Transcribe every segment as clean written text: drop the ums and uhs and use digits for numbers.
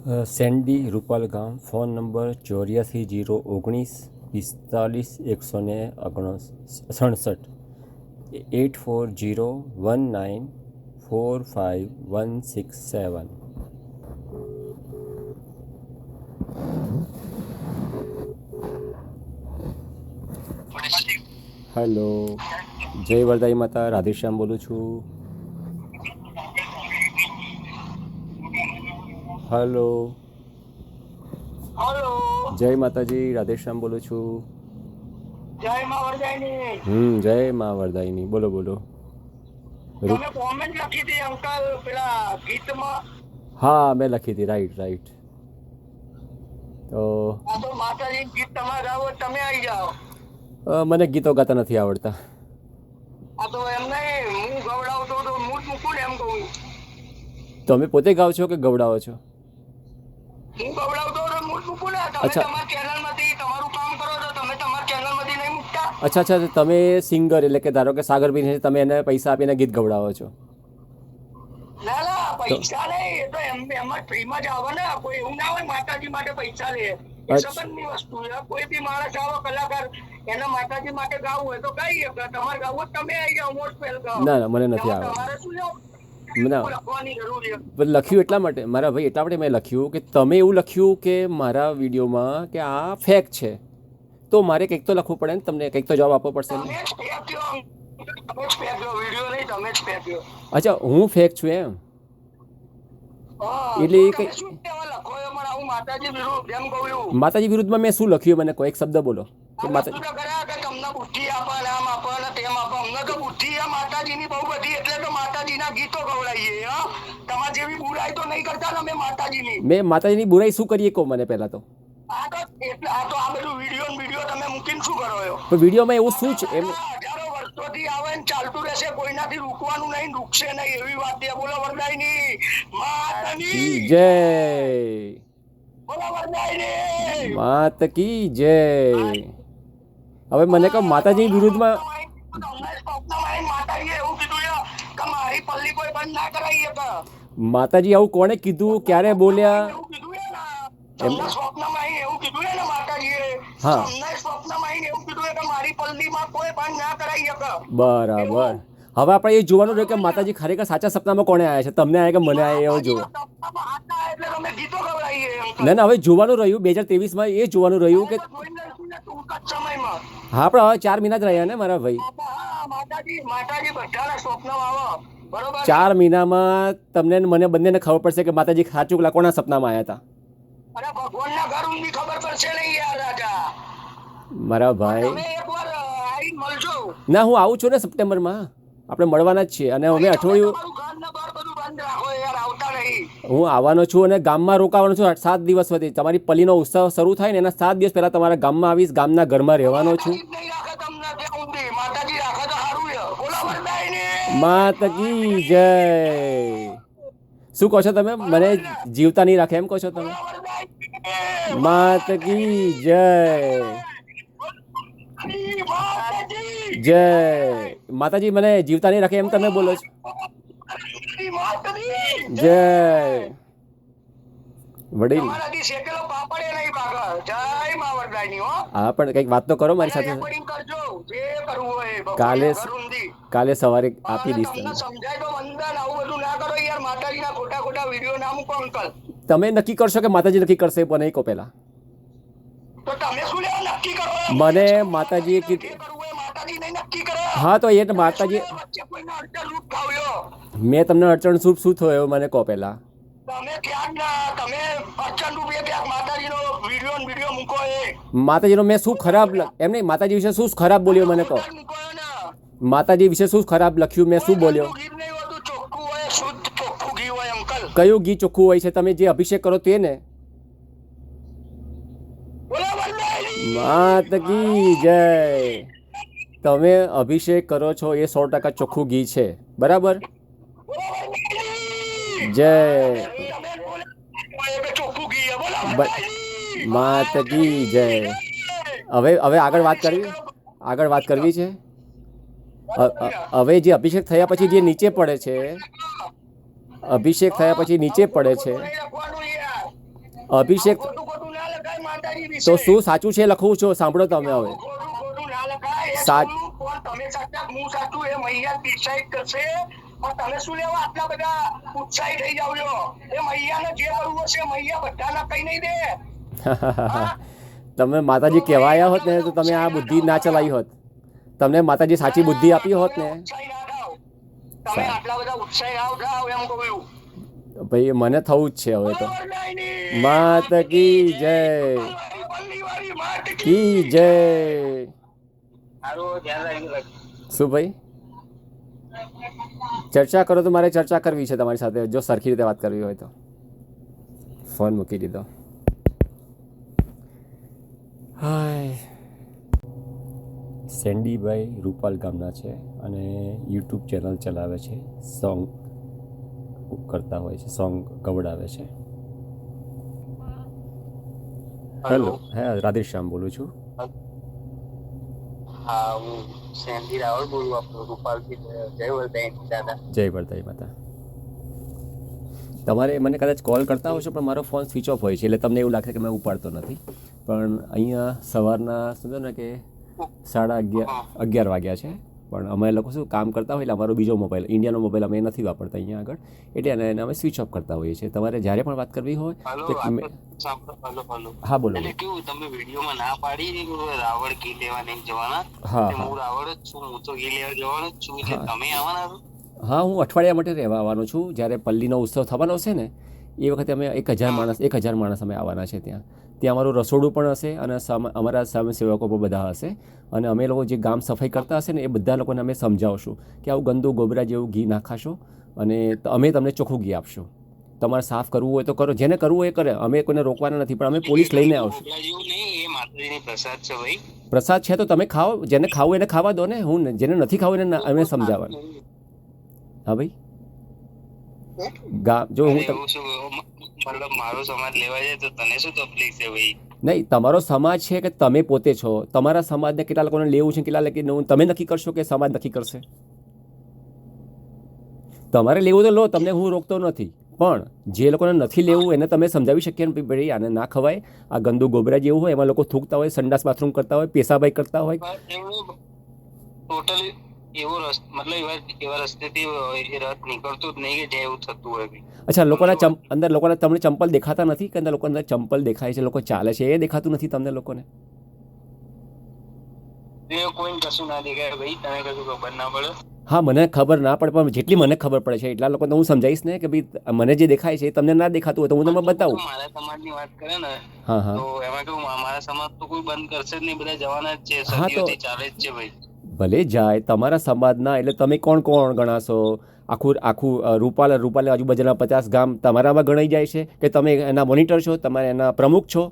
Sandy Rupal ગામ, phone number 84 019 45 167, 8401945167. Hello, જય વરદાઈ માતા, રાધેશ્યામ બોલું છું. હલો, હલો, જય માતાજી, રાધેશ્યામ બોલું છું. જય મા વરદાયની. જય મા વરદાઈની. બોલો બોલો. તમે કોમેન્ટ લખી હતી અંકલ પેલા ગીતમાં. હા, મેં લખી હતી. Right right. તો આ તો માતાજી ગીત તમારે ગાવો તમે આવી જાઓ. મને ગીતો ગાતા નથી આવડતા. આ તો એમ નહીં, હું ગવડાવતો તો મૂળ મૂકું ને એમ કહું. તમે પોતે ગાઓ છો કે ગવડાવો છો? હું ગવડાવતો તો મૂળ મૂકું ને. તમે અચ્છા. તમારા ચેનલમાંથી તમારું કામ કરો છો, તમે તમારા ચેનલમાંથી નહીં મૂકતા. અચ્છા અચ્છા, તમે સિંગર એટલે કે ધારો કે સાગરભાઈ છે, તમે એને પૈસા આપીને ગીત ગવડાવો છો? ના ના, પૈસા નહીં, એ તો એમ ફ્રીમાં જ આવે ને. કોઈ એવું ના હોય માતાજી માટે પૈસા લે. એ સંબંધની વસ્તુ છે. કોઈ બી માણસ આવો કલાકાર એને માતાજી માટે ગાવું હોય તો ગાઈ શકે. તમારે ગાવું તમે આવી જાઓ, મોસ્ટ વેલકમ. ના ના, મને નથી આવડતું. તમારે શું લખવાની જરૂર છે? લખ્યું એટલા માટે મારા ભાઈ, એટલા માટે મેં લખ્યું કે તમે એવું લખ્યું કે મારા વિડીયોમાં કે આ ફેક છે, તો મારે કંઈક તો લખવું પડે ને, તમને કંઈક તો જવાબ આપવો પડશે ને. અચ્છા, હું ફેક છું એમ? એટલે માતાજી વિરુદ્ધમાં મેં શું લખ્યું મને કોઈ એક શબ્દ બોલો. તમને બુદ્ધિ આપે, આમ આપે ને તેમ આપે. અમને તો બુદ્ધિ આ માતાજીની બહુ બધી, એટલે તો માતાજીના ગીતો ગવડાવીએ. હા, તમારે જેવી બુરાઈ તો નહીં કરતા ને અમે માતાજીની. મેં માતાજીની બુરાઈ શું કરીએ કહો મને પહેલા તો. આ બધું વિડીયો તમે મૂકીને શું કરો છો? તો વિડીયોમાં એવું શું છે એમ? હજારો વર્ષોથી આવે ને ચાલતું રહેશે, કોઈનાથી રૂકવાનું નહીં, રૂકશે નહીં, એવી વાત છે. બોલો વરદાયની માતાની જય. બોલો વરદાયની માત કી જય. હવે મને કહો, માતાજી વિરુદ્ધમાં માતાજીએ એવું કીધું કે મારી પલ્લી કોઈ બંધ ના કરાવી શકે. માતાજી આવું કોણે કીધું, ક્યારે બોલ્યા? એવું કીધું તમને સ્વપ્નમાં એવું કીધું ને માતાજીએ. હા, તમને સ્વપ્નમાં એવું કીધું કે મારી પલ્લીમાં કોઈ બંધ ના કરાવી શકે. બરાબર. હવે આપણે એ જોવાનું રહ્યું કે માતાજી ખરેખર સાચા સપનામાં કોણે આવ્યા છે, તમને આવ્યા કે મને આવ્યા, એવું જોવો. ના ના, હવે જોવાનું રહ્યું 2023માં, એ જોવાનું રહ્યું કે હા, પણ હવે 4 મહિના જ રહ્યા ને મારા ભાઈ. 4 મહિનામાં તમને મને બંનેને ખબર પડશે કે માતાજી સાચું કોના સપનામાં આવ્યા હતા. મારા ભાઈ, ના હું આવું છું ને સપ્ટેમ્બરમાં, આપણે મળવાના જ છીએ. અને અમે અઠવાડિયું હું આવવાનો છું અને ગામમાં રોકાવાનો છું 7 દિવસ સુધી. તમારી પલ્લીનો ઉત્સવ શરૂ થાય ને એના 7 દિવસ પહેલા તમારા ગામમાં આવીશ, ગામના ઘરમાં રહેવાનો છું. માત કી જય. શું કહો છો તમે? મને જીવતા નહીં રાખે એમ કહો છો તમે? માત કી જય. જય માતાજી, મને જીવતા નહીં રાખે એમ તમે બોલો છો? જય વડીલ. હા, પણ કઈક વાત તો કરો મારી સાથે. કાલે સવારે આપી દઈશ તમને. તમે નક્કી કરશો કે માતાજી નક્કી કરશે? પણ નહીં કહો પહેલા. મને માતાજીએ કીધું. હા, તો એ માતાજી, મેં તમને અડચણ શું થયો મને કહો પહેલા. માતાજીનો મેં શું ખરાબ એમ નહીં, માતાજી વિશે શું ખરાબ બોલ્યો મને કહો. માતાજી વિશે શું ખરાબ લખ્યું, મેં શું બોલ્યો? કયું ઘી ચોખ્ખું હોય છે? તમે જે અભિષેક કરો તે ને. માત કી જય. તમે અભિષેક કરો છો એ 100% ચોખ્ખું ઘી છે, બરાબર? જય માત કી જય. હવે આગળ વાત કરવી છે. હવે જે અભિષેક થયા પછી જે નીચે પડે છે, અભિષેક ખોટું ખોટું ના લખાય માતાજી વિશે. તો શું સાચું છે લખવું છો? સાંભળો તમે હવે. ખોટું ખોટું ના લખાય. એ સાચ- ખોટું કોણ તમે સાચા હું સાચું એ મૈયા ડિસાઈડ કરશે. પણ તમે શું લેવા આટલા બધા ઉત્સાહી થઈ જાવ છો? એ મૈયાને જે કરવું હશે મૈયા બધાને કઈ નહીં દે. તમે માતાજી કહેવાયા હોત ને તો તમે આ બુદ્ધિ ના ચલાવી હોત. તમને માતાજી સાચી બુદ્ધિ આપી હોત ને. ઉત્સાહી ના થાવ. તમે આટલા બધા ઉત્સાહી ના થાવ એમ કહ્યું. ભાઈ મને થવું જ છે હવે તો. બરાબર નાઈની. માત કી જય, પલ્લીવાળી માત કી જય. સારું ધ્યાન રાખજો. શું ભાઈ ચર્ચા કરો તો મારે ચર્ચા કરવી છે તમારી સાથે, જો સરખી રીતે વાત કરવી હોય તો. ફોન મૂકી દીધો. હાય. સેન્ડીભાઈ રૂપાલ ગામના છે અને યુટ્યુબ ચેનલ ચલાવે છે, સોંગ કરતા હોય છે, સોંગ ગવડાવે છે. હેલો, હા રાધેશ્યામ બોલું છું. હા હું સેન્ડી રાવળ બોલું. આપણું રૂપાલથી જય વરદાઈ દાદા. જય વરદાઈ માતા. તમારે મને કદાચ કોલ કરતા હશો પણ મારો ફોન સ્વિચ ઓફ હોય છે એટલે તમને એવું લાગશે કે મેં ઉપાડતો નથી. પણ અહીંયા સવારના સમજો ને કે 11:30 વાગ્યા છે, પણ અમે લોકો શું કામ કરતા હોય એટલે અમારો બીજો મોબાઈલ, ઇન્ડિયાનો મોબાઈલ અમે નથી વાપરતા અહીંયા આગળ, એટલે એને અમે સ્વિચ ઓફ કરતા હોઈએ છીએ. તમારે જ્યારે પણ વાત કરવી હોય કે હા બોલો. એટલે કેવું તમે વિડીયોમાં ના પાડી ને કે રાવળ ઘી લેવા નહીં જવાના. હા હું રાવળ જ છું, હું તો ઘી લેવા જવાનો જ છું. એટલે તમે આવવાના છો? હા હું અઠવાડિયા માટે રહેવા આવવાનો છું. જ્યારે પલ્લીનો ઉત્સવ થવાનો હશે ને એ વખતે અમે 1000 માણસ અમે આવવાના છે ત્યાં. ત્યાં અમારું રસોડું પણ હશે અને અમારા સ્વયંસેવકો પણ બધા હશે. અને અમે લોકો જે ગામ સફાઈ કરતા હશે ને એ બધા લોકોને અમે સમજાવશું કે આવું ગંદુ ગોબરા જેવું ઘી ના ખાશો અને અમે તમને ચોખ્ખું ઘી આપશું. તમારે સાફ કરવું હોય તો કરો, જેને કરવું હોય એ કરે, અમે કોઈને રોકવાના નથી, પણ અમે પોલીસ લઈને આવશું. પ્રસાદ છે તો તમે ખાઓ, જેને ખાવું એને ખાવા દો ને. હું જેને નથી ખાવું એને અમે સમજાવવાનું. હા ભાઈ જો હું મારો સમાજ લેવા જાય તો તને શું તકલીફ છે ભાઈ? નહીં, તમારો સમાજ છે કે તમે પોતે છો. તમારા સમાજને કેટલા લોકોને લેવું છે, કેટલા લોકો તમે નક્કી કરશો કે સમાજ નક્કી કરશે? તમારે લેવું તો લો, તમને હું રોકતો નથી, પણ જે લોકોને નથી લેવું એને તમે સમજાવી શકીએ ને ભાઈ આને ના ખવાય, આ ગંદુ ગોબરા જેવું હોય, એમાં લોકો થૂકતા હોય, સંડાસ બાથરૂમ કરતા હોય, પેશાબાઈ કરતા હોય. ટોટલી એવો મતલબ એવા રસ્તેથી રથ નીકળતો જ નહીં કે જે એવું થતું હોય. અચ્છા, લોકોના અંદર લોકોને તમને ચંપલ દેખાતા નથી કે અંદર લોકોને ચંપલ દેખાય છે, લોકો ચાલે છે, એ દેખાતું નથી તમને લોકોને? કોઈ કશું ના દેખાય ભાઈ, તને કશું ખબર ના પડે? હા મને ખબર ના પડે, પણ જેટલી મને ખબર પડે છે એટલા લોકોને હું સમજાવીશ ને કે ભાઈ મને જે દેખાય છે એ તમને ના દેખાતું હોય તો હું તમને બતાવું. મારા સમાજની વાત કરે ને હા હા તો એમાં કેવું, મારા સમાજ તો કોઈ બંધ કરશે જ નહીં, બધા જવાના જ છે, સદીઓથી ચાલે જ છે ભાઈ. ભલે જાય તમારા સમાજના, એટલે તમે કોણ કોણ ગણાશો? આખું રૂપાલ આજુબાજુના 50 ગામ તમારામાં ગણાઈ જાય છે કે તમે એના મોનિટર છો, તમે એના પ્રમુખ છો?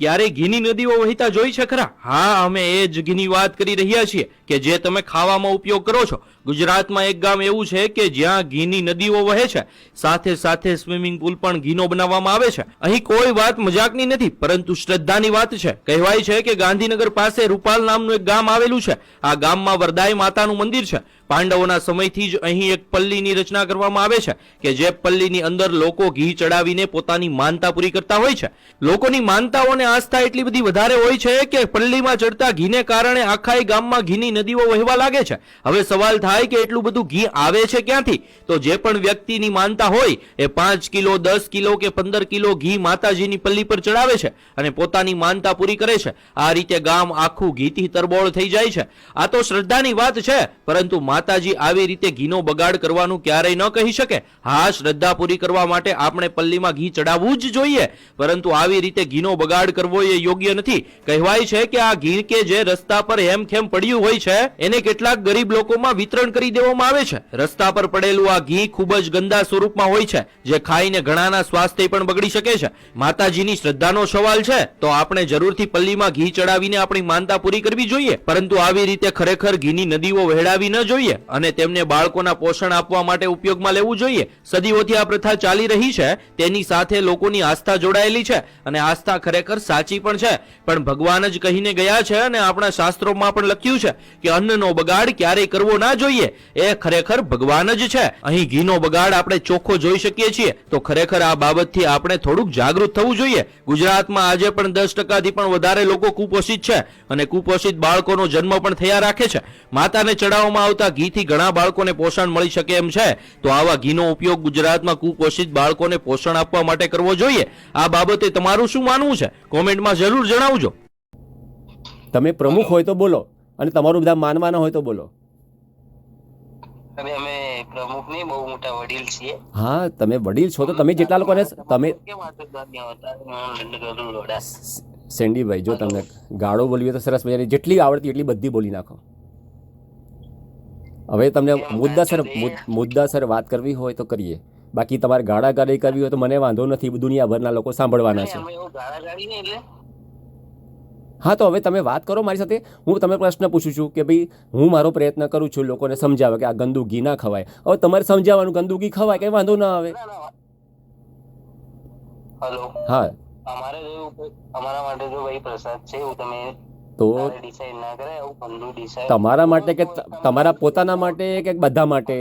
ક્યારે ઘીની નદીઓ વહેતા જોઈ છે ખરા? હા, અમે એ જ ઘીની વાત કરી રહ્યા છીએ કે જે તમે ખાવામાં ઉપયોગ કરો છો. ગુજરાતમાં એક ગામ એવું છે કે જ્યાં ઘીની નદીઓ વહે છે, સાથે સાથે સ્વિમિંગ પુલ પણ ઘીનો બનાવવામાં આવે છે. અહીં કોઈ વાત મજાકની નથી, પરંતુ શ્રદ્ધાની વાત છે. કહેવાય છે કે ગાંધીનગર પાસે રૂપાલ નામનું એક ગામ આવેલું છે. આ ગામમાં વરદાઈ માતાનું મંદિર છે. પાંડવોના સમયથી જ અહીં એક પલ્લીની રચના કરવામાં આવે છે કે જે પલ્લીની અંદર લોકો ઘી ચડાવીને પોતાની માનતા પૂરી કરતા હોય છે. લોકોની માનતાઓને આસ્થા એટલી બધી વધારે હોય છે કે પલ્લીમાં ચડતા ઘીને કારણે આખા ગામમાં ઘીની નદીઓ વહેવા લાગે છે. હવે સવાલ થાય કે એટલું બધું ઘી આવે છે ક્યાંથી? તો જે પણ વ્યક્તિની માનતા હોય એ 5 કિલો, 10 કિલો કે 15 કિલો ઘી માતાજીની પલ્લી પર ચડાવે છે અને પોતાની માનતા પૂરી કરે છે. આ રીતે ગામ આખું ઘીથી તરબોળ થઈ જાય છે. આ તો શ્રદ્ધાની વાત છે, પરંતુ માતાજી આવી રીતે ઘીનો બગાડ કરવાનું ક્યારેય ન કહી શકે. હા, શ્રદ્ધા પૂરી કરવા માટે આપણે પલ્લીમાં ઘી ચડાવવું જ જોઈએ, પરંતુ આવી રીતે ઘીનો બગાડ કરવો એ યોગ્ય નથી. કહેવાય છે કે આ ઘી કે જે રસ્તા પર હેમખેમ પડ્યું હોય છે એને કેટલાક ગરીબ લોકોમાં વિતરણ કરી દેવામાં આવે છે. રસ્તા પર પડેલું આ ઘી ખૂબ જ ગંદા સ્વરૂપમાં હોય છે, જે ખાઈને ઘણાના સ્વાસ્થ્ય પણ બગડી શકે છે. માતાજીની શ્રદ્ધાનો સવાલ છે તો આપણે જરૂરથી પલ્લીમાં ઘી ચડાવીને આપણી માનતા પૂરી કરવી જોઈએ, પરંતુ આવી રીતે ખરેખર ઘીની નદીઓ વહેડાવી ન જોઈએ. જોઈએ અને તેમને બાળકોના પોષણ આપવા માટે ઉપયોગમાં લેવું જોઈએ. સદીઓથી આ પ્રથા ચાલી રહી છે, તેની સાથે લોકોની આસ્થા જોડાયેલી છે અને આસ્થા ખરેખર સાચી પણ છે. પણ ભગવાન જ કહીને ગયા છે અને આપણા શાસ્ત્રોમાં પણ લખ્યું છે કે અન્નનો બગાડ ક્યારેય કરવો ના જોઈએ. એ ખરેખર ભગવાન જ છે. અહીં ઘીનો બગાડ આપણે ચોખ્ખો જોઈ શકીએ છીએ, તો ખરેખર આ બાબતથી આપણે થોડુંક જાગૃત થવું જોઈએ. ગુજરાતમાં આજે પણ 10%થી પણ વધારે લોકો કુપોષિત છે અને કુપોષિત બાળકોનો જન્મ પણ થયા રાખે છે. માતાને ચડાવવામાં આવતા ઘીથી ઘણા બાળકોને પોષણ મળી શકે એમ છે, તો આવા ઘીનો ઉપયોગ ગુજરાતમાં કુપોષિત બાળકોને પોષણ આપવા માટે કરવો જોઈએ. આ બાબતે તમારું શું માનવું છે? કોમેન્ટમાં જરૂર જણાવજો. તમે પ્રમુખ હોય તો બોલો, અને તમારું બધા માનવાના હોય તો બોલો. અરે અમે પ્રમુખ નહીં, બહુ મોટા વડીલ છીએ. હા, તમે વડીલ છો તો તમે જેટલા લોકોને તમે કેમ આશીર્વાદ નહીં હોતા? હું ગરુડ લોડા. સેન્ડીભાઈ, જો તમને ગાળો બોલવી હોય તો સરસ મજાની જેટલી આવડતી એટલી બધી બોલી નાખો. હવે તમને મુદ્દાસર વાત કરવી હોય તો કરીએ, બાકી તમારે ગાળાગાળી કરવી હોય તો મને વાંધો નથી, દુનિયાભરના લોકો સાંભળવાના છે. અમે એવું ગાળાગાળી નહીં એટલે હા, તો હવે તમે વાત કરો મારી સાથે. હું તમને પ્રશ્ન પૂછું છું કે ભાઈ, હું મારો પ્રયત્ન કરું છું લોકોને સમજાવે કે આ ગંદુ ઘી ના ખવાય. હવે તમારે સમજાવવાનું ગંદુ ઘી ખવાય, કંઈ વાંધો ના આવે. હલો, હા, અમારા માટે જો ભાઈ પ્રસાદ છે, એવું તમે તો ડિસાઈડ ના કરે, એવું ગંદુ ડિસાઈડ તમારા માટે કે તમારા પોતાના માટે કે બધા માટે?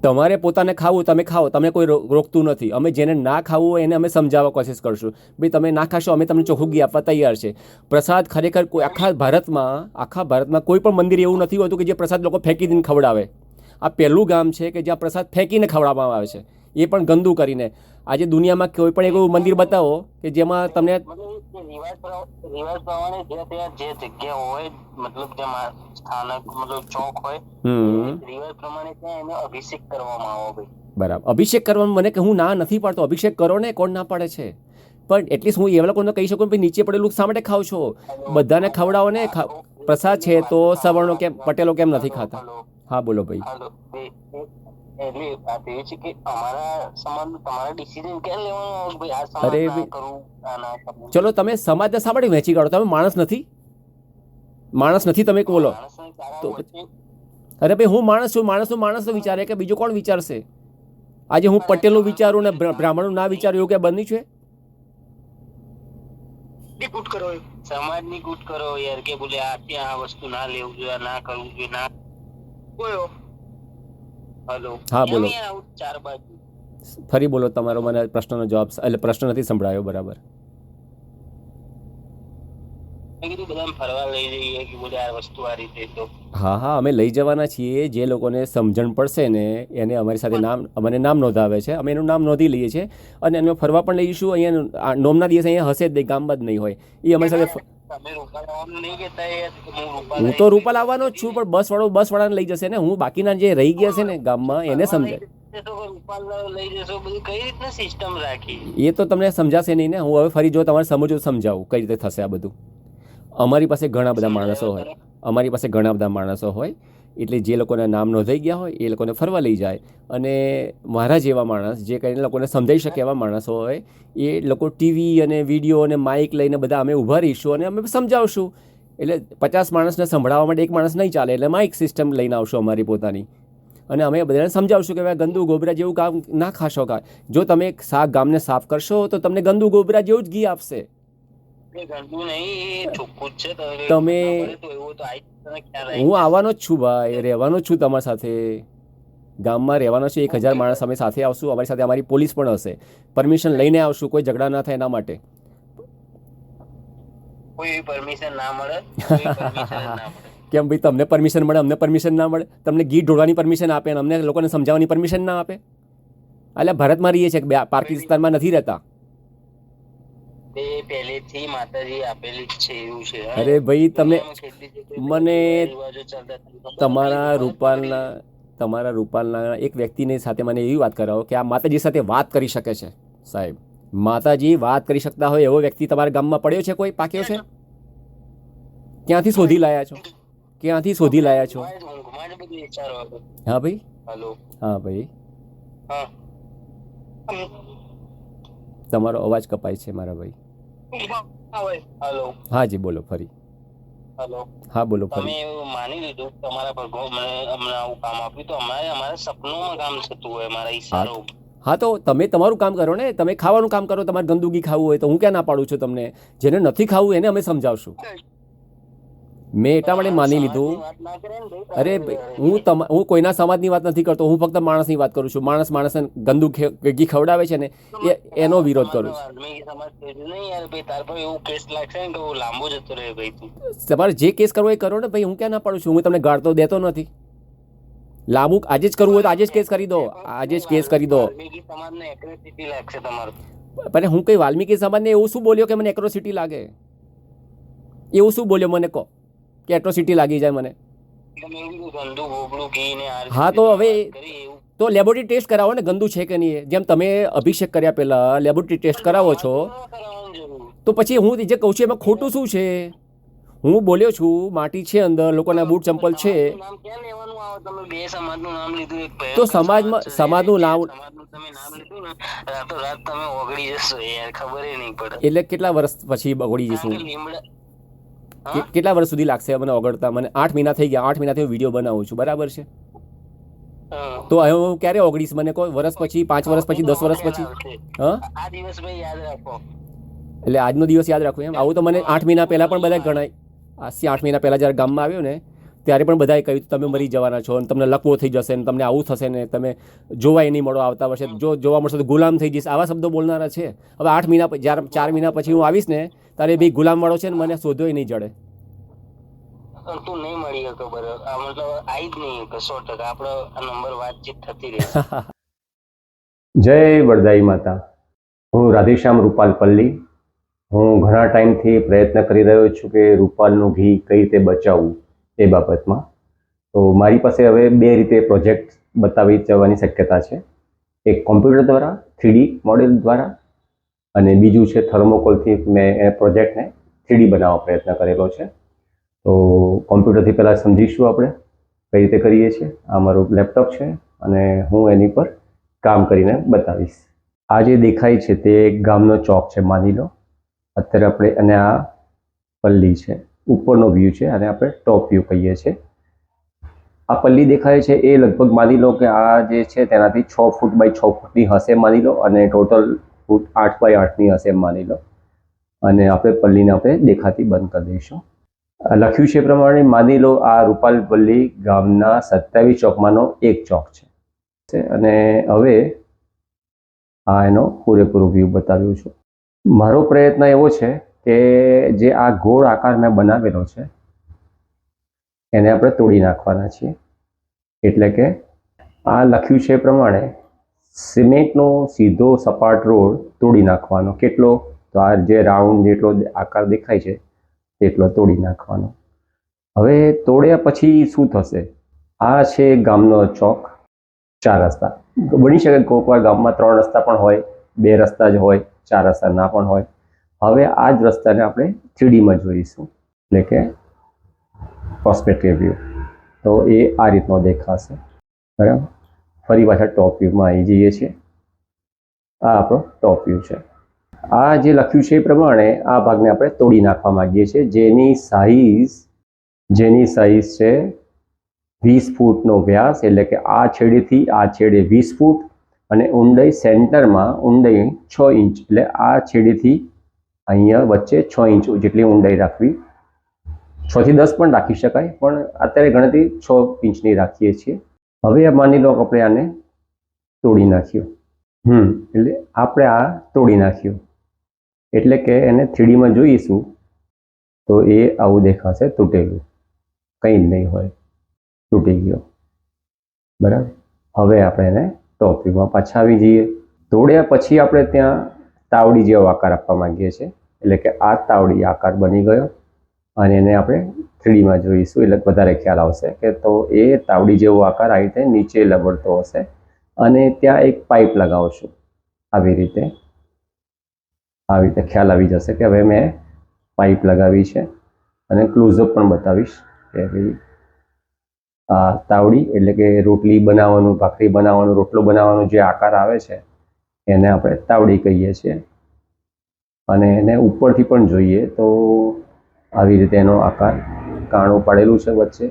તમારે પોતાને ખાવું તમે ખાઓ, તમે કોઈ રોકતું નથી. અમે જેને ના ખાવું હોય એને અમે સમજાવવા કોશિશ કરશું, ભાઈ તમે ના ખાશો, અમે તમને ચોખ્ખું ઘી આપવા તૈયાર છે. પ્રસાદ ખરેખર કોઈ આખા ભારતમાં કોઈ પણ મંદિર એવું નથી હોતું કે જે પ્રસાદ લોકો ફેંકી દઈને ખવડાવે. આ પહેલું ગામ છે કે જ્યાં પ્રસાદ ફેંકીને ખવડાવવામાં આવે છે, એ પણ ગંદુ કરીને. આજે દુનિયામાં કોઈ પણ એવું મંદિર બતાવો કે જેમાં તમને રિવાજ પ્રમાણે જે જગ્યા હોય, મતલબ જેમાં સ્થાનક મતલબ ચોક હોય, રિવાજ પ્રમાણે ત્યાં એને અભિષેક કરવામાં આવે ભાઈ. બરાબર, અભિષેક કરવાનું મને કે હું ના નથી પાડતો, અભિષેક કરો ને, કોણ ના પાડે છે? પણ એટલીસ્ટ હું એવા લોકોને કહી શકું ભાઈ નીચે પડેલું શા માટે ખાવ છો? બધાને ખવડાવો ને. પ્રસાદ છે તો સવર્ણો કેમ, પટેલો કેમ નથી ખાતા? હા બોલો ભાઈ. એટલે વાત એવી છે કે અમારા સમાજ તમારા ડિસિઝન ક્યાં લેવાનું? ભાઈ આ સમાજ ના કરું, આ ના કરું. ચલો, તમે સમાજને શા માટે વહેંચી કાઢો? તમે માણસ નથી? માણસ નથી તમે બોલો તો? અરે ભાઈ, હું માણસ છું, માણસ તો વિચારે કે બીજું કોણ વિચારશે? આજે હું પટેલનું વિચારું ને બ્રાહ્મણનું ના વિચારું, એવું કે બન્યું છે? સમાજની કૂટ કરો યાર, કે બોલે આ ત્યાં આ વસ્તુ ના લેવું જોઈએ, ના કરવું જોઈએ, ના બોલો. હલો, હા બોલો, ચાર બાજુ ફરી બોલો. તમારો મને પ્રશ્નનો જવાબ, એટલે પ્રશ્ન નથી સંભળાયો બરાબર. મેં કીધું બધાને ફરવા લઈ જઈએ કે બોલે આ વસ્તુ આ રીતે. તો હા, અમે લઈ જવાના છીએ. જે લોકોને સમજણ પડશે ને એને અમારી સાથે અમને નામ નોંધાવે છે, અમે એનું નામ નોંધી લઈએ છીએ અને એમને ફરવા પણ લઈશું. અહીંયા નોમના દિવસે અહીંયા હશે જ નહીં, ગામમાં જ નહીં હોય. એ અમારી સાથે. હું તો રૂપાલ આવવાનો જ છું, પણ બસવાળાને લઈ જશે ને. હું બાકીના જે રહી ગયા છે ને ગામમાં એને સમજાય. એ તો તમને સમજાશે નહીં ને. હું હવે ફરી જો તમારે સમજવું સમજાવું કઈ રીતે થશે આ બધું. અમારી પાસે ઘણા બધા માણસો હોય, એટલે જે લોકોના નામ નોંધાઈ ગયા હોય એ લોકોને ફરવા લઈ જાય. અને મારા જેવા માણસ જે કંઈ લોકોને સમજાઈ શકે એવા માણસો હોય, એ લોકો ટીવી અને વિડીયો અને માઇક લઈને બધા અમે ઊભા રહીશું અને અમે સમજાવશું. એટલે 50 માણસને સંભળાવવા માટે એક માણસ નહીં ચાલે, એટલે માઇક સિસ્ટમ લઈને આવશું અમારી પોતાની. અને અમે બધાને સમજાવશું કે ભાઈ ગંદુ ગોબરા જેવું કામ ના ખાશો. જો તમે ગામને સાફ કરશો તો તમને ગંદુ ગોબરા જેવું જ ઘી આપશે. તમે હું આવવાનો જ છું ભાઈ, રહેવાનો જ છું તમારી સાથે. ગામમાં રહેવાનો છે. 1000 માણસ અમે સાથે આવશું. અમારી સાથે અમારી પોલીસ પણ હશે. પરમિશન લઈને આવશું, કોઈ ઝઘડા ના થાય એના માટે. કોઈ પરમિશન ના મળે. કેમ ભાઈ, તમને પરમિશન મળે, અમને પરમિશન ના મળે? તમને ગીત ઢોળવાની પરમિશન આપે અને અમને લોકોને સમજાવવાની પરમિશન ના આપે? એટલે ભારતમાં રહીએ છીએ, પાકિસ્તાનમાં નથી રહેતા. પહેલેથી માતાજી આપેલી જ છે એવું છે. અરે ભાઈ, તમે મને તમારા રૂપાલના એક વ્યક્તિની સાથે મને એવી વાત કરાવો કે આ માતાજી સાથે વાત કરી શકે છે. સાહેબ, માતાજી વાત કરી શકતા હોય એવો વ્યક્તિ તમારા ગામમાં પડ્યો છે? કોઈ પાક્યો છે? ક્યાંથી શોધી લાયા છો? હા ભાઈ. હા ભાઈ, તમારો અવાજ કપાય છે મારા ભાઈ. હલો, હા જી બોલો ફરી. હલો, હા બોલો તમે ફરી. એવું માની લીધું કે તમારા પર મને અમને આવું કામ આપ્યું, તો અમારા સપનોમાં કામ થતું હોય, મારા ઈશારો. હા તો તમે તમારું કામ કરો ને, તમે ખાવાનું કામ કરો, તમારે ગંદુગી ખાવું હોય તો હું ક્યાં ના પાડું છું તમને. જેને નથી ખાવું એને અમે સમજાવશું. મેં એટલા માટે માની લીધું. વાત ના કરે ને ભાઈ, અરે હું કોઈના સમાજની વાત નથી કરતો, હું ફક્ત માણસની વાત કરું છું. માણસને ગંદુ ઘી ખવડાવે છે ને એનો વિરોધ કરું છું. વાલ્મીકી સમાજ કીધું નહીં યાર ભાઈ, તાર પર એવું કેસ લાગશે ને તો લાંબો જતો રહે ભાઈ તું. તમારે જે કેસ કરવો એ કરો ને ભાઈ, હું ક્યાં ના પાડું છું. હું તમને ગાળ તો દેતો નથી. લાંબુ આજે જ કરવું હોય તો આજે જ કેસ કરી દો, આજે જ કેસ કરી દો. વાલ્મીકી સમાજને એક્રેસિટી લાગશે તમારું. પણ હું કઈ વાલ્મીકી સમાજને એવું શું બોલ્યો કે મને એટ્રોસિટી લાગે? એવું શું બોલ્યો મને કહો કે એટ્રોસિટી લાગી જાય મને? તમે એવું કીધું ગંદુ ગોગળું ઘી ને આ રીતે હા તો હવે વાત કરી એવું. તો લેબોરેટરી ટેસ્ટ કરાવો ને, ગંદુ છે કે નહીં. જેમ તમે અભિષેક કર્યા પહેલા લેબોરેટરી ટેસ્ટ કરાવો છો, કરાવવાની જરૂર. તો પછી હું જે કહું છું એમાં ખોટું શું છે? હું બોલ્યો છું માટી છે અંદર, લોકોના બૂટ ચંપલ છે, નામ ક્યાં લેવાનું આવે? તમે બે સમાજનું નામ લીધું, એક તો સમાજનું નામ તમે નામ લીધું ને, રાતોરાત તમે ઓગળી જશો યાર, ખબર નહીં પડે. એટલે કેટલા વર્ષ પછી બગડી જશું? કારણ કે લીમડા કેટલા વર્ષ સુધી લાગશે મને ઓગળતા? મને 8 મહિના થઈ ગયા. 8 મહિનાથી હું વિડીયો બનાવું છું, બરાબર છે? તો હવે હું ક્યારે ઓગળીશ મને કહો? વર્ષ પછી, 5 વર્ષ પછી, 10 વર્ષ પછી? હા, આ દિવસ ભાઈ યાદ રાખો. એટલે આજનો દિવસ યાદ રાખું એમ? આવું તો મને 8 મહિના પહેલાં પણ બધા ગણાય. આજથી 8 મહિના પહેલાં જ્યારે ગામમાં આવ્યો ને ત્યારે પણ બધાએ કહ્યું તમે મરી જવાના છો, અને તમને લકવો થઈ જશે, ને તમને આવું થશે, ને તમે જોવાય નહીં મળો આવતા વર્ષે, જો જોવા મળશે તો ગુલામ થઈ જઈશ. આવા શબ્દો બોલનારા છે. હવે 8 મહિના જ્યારે 4 મહિના પછી હું આવીશ ને ત્યારે ભાઈ ગુલામવાળો છે ને મને શોધ્યોય નહીં જડે. તું નહીં મળી શકો બરાબર, આ મતલબ આવી જ નહીં કે 100%. આપણો આ નંબર વાતચીત થતી રહેશે. જય વરદાઈ માતા. હું રાધેશ્યામ રૂપાલ પલ્લી. હું ઘણા ટાઈમથી પ્રયત્ન કરી રહ્યો છું કે રૂપાલનું ઘી કઈ રીતે બચાવવું એ બાબતમાં. તો મારી પાસે હવે 2 રીતે પ્રોજેક્ટ બતાવી જવાની શક્યતા છે. એક કોમ્પ્યુટર દ્વારા 3D મોડેલ દ્વારા, અને બીજું છે થર્મોકોલથી મેં એ પ્રોજેક્ટને 3D બનાવવાનો પ્રયત્ન કરેલો છે. તો કોમ્પ્યુટરથી પહેલાં સમજીશું આપણે કઈ રીતે કરીએ છીએ. આ મારું લેપટોપ છે અને હું એની પર કામ કરીને બતાવીશ. આ જે દેખાય છે તે ગામનો ચોક છે માની લો. અત્યારે આપણે, અને આ પલ્લી છે, ઉપરનો વ્યૂ છે, અને આપણે ટોપ વ્યૂ કહીએ છીએ. આ પલ્લી દેખાય છે એ લગભગ માની લો કે આ જે છે તેનાથી 6 ફૂટ બાય 6 ફૂટની હશે માની લો, અને ટોટલ ફૂટ 8 બાય 8ની હશે માની લો. અને આપણે પલ્લીને આપણે દેખાતી બંધ કરી દઈશું. લખ્યું છે પ્રમાણે માની લો આ રૂપાલ પલ્લી ગામના 27 ચોકમાંનો એક ચોક છે. અને હવે આ એનો પૂરેપૂરો વ્યૂ બતાવ્યો છું. મારો પ્રયત્ન એવો છે કે જે આ ગોળ આકાર મેં બનાવેલો છે એને આપણે તોડી નાખવાના છીએ. એટલે કે આ લખ્યું છે પ્રમાણે સિમેન્ટનો સીધો સપાટ રોડ તોડી નાખવાનો. કેટલો? તો આ જે રાઉન્ડ જેટલો આકાર દેખાય છે તેટલો તોડી નાખવાનો. હવે તોડ્યા પછી શું થશે? આ છે ગામનો ચોક. 4 રસ્તા બની શકે, કોઈક વાર ગામમાં 3 રસ્તા પણ હોય, 2 રસ્તા જ હોય, 4 રસ્તા ના પણ હોય. હવે આ જ રસ્તાને આપણે 3Dમાં જોઈશું, એટલે કે પર્સપેક્ટિવ વ્યૂ. તો એ આ રીતનો દેખાશે, બરાબર. ફરી પાછા ટોપ વ્યૂમાં આવી જઈએ છીએ. આ આપણો ટોપ વ્યૂ છે. આ જે લખ્યું છે એ પ્રમાણે આ ભાગને આપણે તોડી નાખવા માંગીએ છીએ, જેની સાઈઝ છે 20 ફૂટનો વ્યાસ. એટલે કે આ છેડેથી આ છેડે 20 ફૂટ, અને ઊંડાઈ સેન્ટરમાં ઊંડાઈ 6 ઇંચ. એટલે આ છેડેથી અહીંયા વચ્ચે 6 ઇંચ જેટલી ઊંડાઈ રાખવી. 6 થી 10 પણ રાખી શકાય, પણ અત્યારે ગણતરી 6 ઇંચની રાખીએ છીએ. હવે માની લો આપણે આને તોડી નાખ્યું. એટલે આપણે આ તોડી નાખ્યું, એટલે કે એને 3Dમાં જોઈશું તો એ આવું દેખાશે, તૂટેલું, કંઈ જ નહીં હોય, તૂટી ગયો, બરાબર. હવે આપણે એને ટોપ વ્યૂમાં પાછા આવી જઈએ. તોડ્યા પછી આપણે ત્યાં તાવડી જેવો આકાર આપવા માંગીએ છીએ. એટલે કે આ તાવડી આકાર બની ગયો, અને એને આપણે 3Dમાં જોઈશું એટલે વધારે ખ્યાલ આવશે કે તો એ તાવડી જેવો આકાર આવી રીતે નીચે લબડતો હશે. અને ત્યાં એક પાઇપ લગાવશું. આવી રીતે ખ્યાલ આવી જશે કે હવે મેં પાઇપ લગાવી છે. અને ક્લોઝઅપ પણ બતાવીશ કે ભાઈ આ તાવડી, એટલે કે રોટલી બનાવવાનું, ભાખરી બનાવવાનું, રોટલો બનાવવાનો જે આકાર આવે છે એને આપણે તાવડી કહીએ છીએ. અને એને ઉપરથી પણ જોઈએ તો આવી રીતે એનો આકાર કાણું પાડેલું છે વચ્ચે,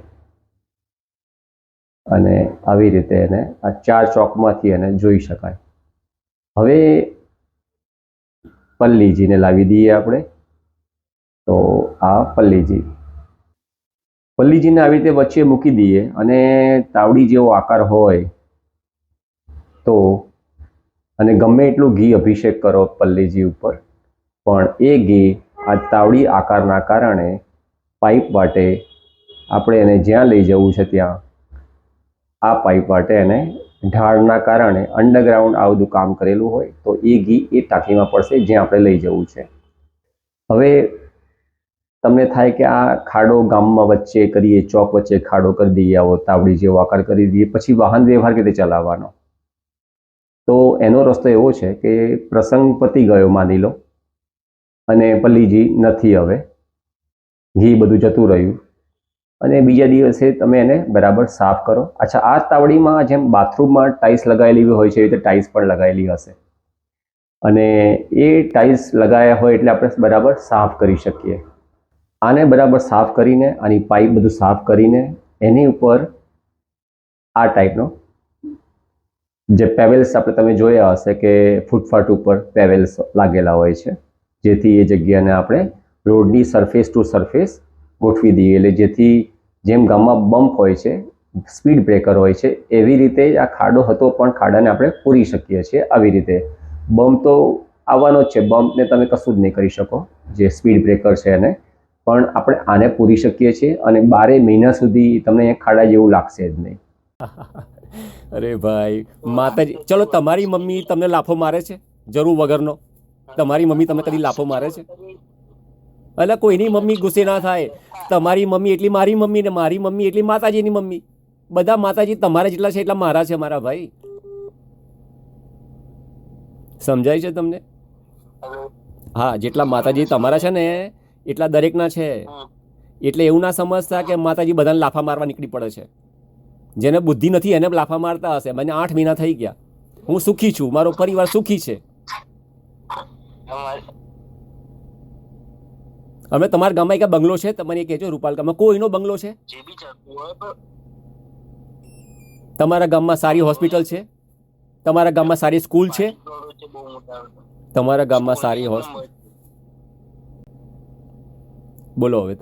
અને આવી રીતે એને આ 4 ચોકમાંથી એને જોઈ શકાય. હવે પલ્લીજીને લાવી દઈએ આપણે. તો આ પલ્લીજીને આવી રીતે વચ્ચે મૂકી દઈએ અને તાવડી જેવો આકાર હોય તો, અને ગમે એટલું ઘી અભિષેક કરો પલ્લીજી ઉપર, પણ એ ઘી આ તાવડી આકારના કારણે પાઇપ વાટે આપણે એને જ્યાં લઈ જવું છે ત્યાં આ પાઇપ વાટે એને ઢાળના કારણે અંડરગ્રાઉન્ડ આ બધું કામ કરેલું હોય તો એ ઘી એ ટાંકીમાં પડશે જ્યાં આપણે લઈ જવું છે. હવે તમને થાય કે આ ખાડો ગામમાં વચ્ચે કરીએ, ચોક વચ્ચે ખાડો કરી દઈએ, આવો તાવડી જેવો આકાર કરી દઈએ, પછી વાહન વ્યવહાર કેવી રીતે ચલાવવાનો? તો એનો રસ્તો એવો છે કે પ્રસંગ પતી ગયો માની લો અને પલ્લીજી નથી, હવે ઘી બધું જતું રહ્યું, અને બીજા દિવસે તમે એને બરાબર સાફ કરો. અચ્છા, આ તાવડીમાં જેમ બાથરૂમમાં ટાઇલ્સ લગાવેલી હોય છે એ રીતે ટાઇલ્સ પણ લગાવેલી હશે, અને એ ટાઇલ્સ લગાવ્યા હોય એટલે આપણે બરાબર સાફ કરી શકીએ. આને બરાબર સાફ કરીને, આની પાઇપ બધું સાફ કરીને એની ઉપર આ ટાઈપનો જે પેવેલ્સ આપણે તમે જોયા હશે કે ફૂટપાથ ઉપર પેવેલ્સ લાગેલા હોય છે, જેથી એ જગ્યાને આપણે રોડની સરફેસ ટુ સરફેસ ગોઠવી દઈએ, એટલે જેથી જેમ ગામમાં બમ્પ હોય છે, સ્પીડ બ્રેકર હોય છે, એવી રીતે આ ખાડો હતો પણ ખાડાને આપણે પૂરી શકીએ છીએ. આવી રીતે બમ્પ તો આવવાનો જ છે, બમ્પને તમે કશું જ નહીં કરી શકો, જે સ્પીડ બ્રેકર છે એને, પણ આપણે આને પૂરી શકીએ છીએ અને 12 મહિના સુધી તમને અહીંયા ખાડા જેવું લાગશે જ નહીં. અરે ભાઈ, માતાજી, ચલો તમારી મમ્મી તમને લાફો મારે છે જરૂર વગરનો? તમારી મમ્મી તમને કદી લાફો મારે છે? એટલે કોઈની મમ્મી ગુસ્સે ના થાય. તમારી મમ્મી એટલી મારી મમ્મી ને મારી મમ્મી એટલી માતાજીની મમ્મી. બધા માતાજી તમારા જેટલા છે એટલા મારા છે મારા ભાઈ. સમજાય છે તમને? હા, જેટલા માતાજી તમારા છે ને એટલા દરેકના છે. એટલે એવું ના સમજતા કે માતાજી બધાને લાફા મારવા નીકળી પડે છે. જેને બુદ્ધિ નથી એને લાફા મારતા હશે. મને 8 મહિના થઈ ગયા, હું સુખી છું, મારો પરિવાર સુખી છે. હવે તમારા ગામમાં એક બંગલો છે, તમને કહેજો રૂપાલ ગામમાં કોઈનો બંગલો છે? તમારા ગામમાં સારી હોસ્પિટલ છે? તમારા ગામમાં સારી સ્કૂલ છે? તમારા ગામમાં સારી હોસ્પિટલ? બોલો હવે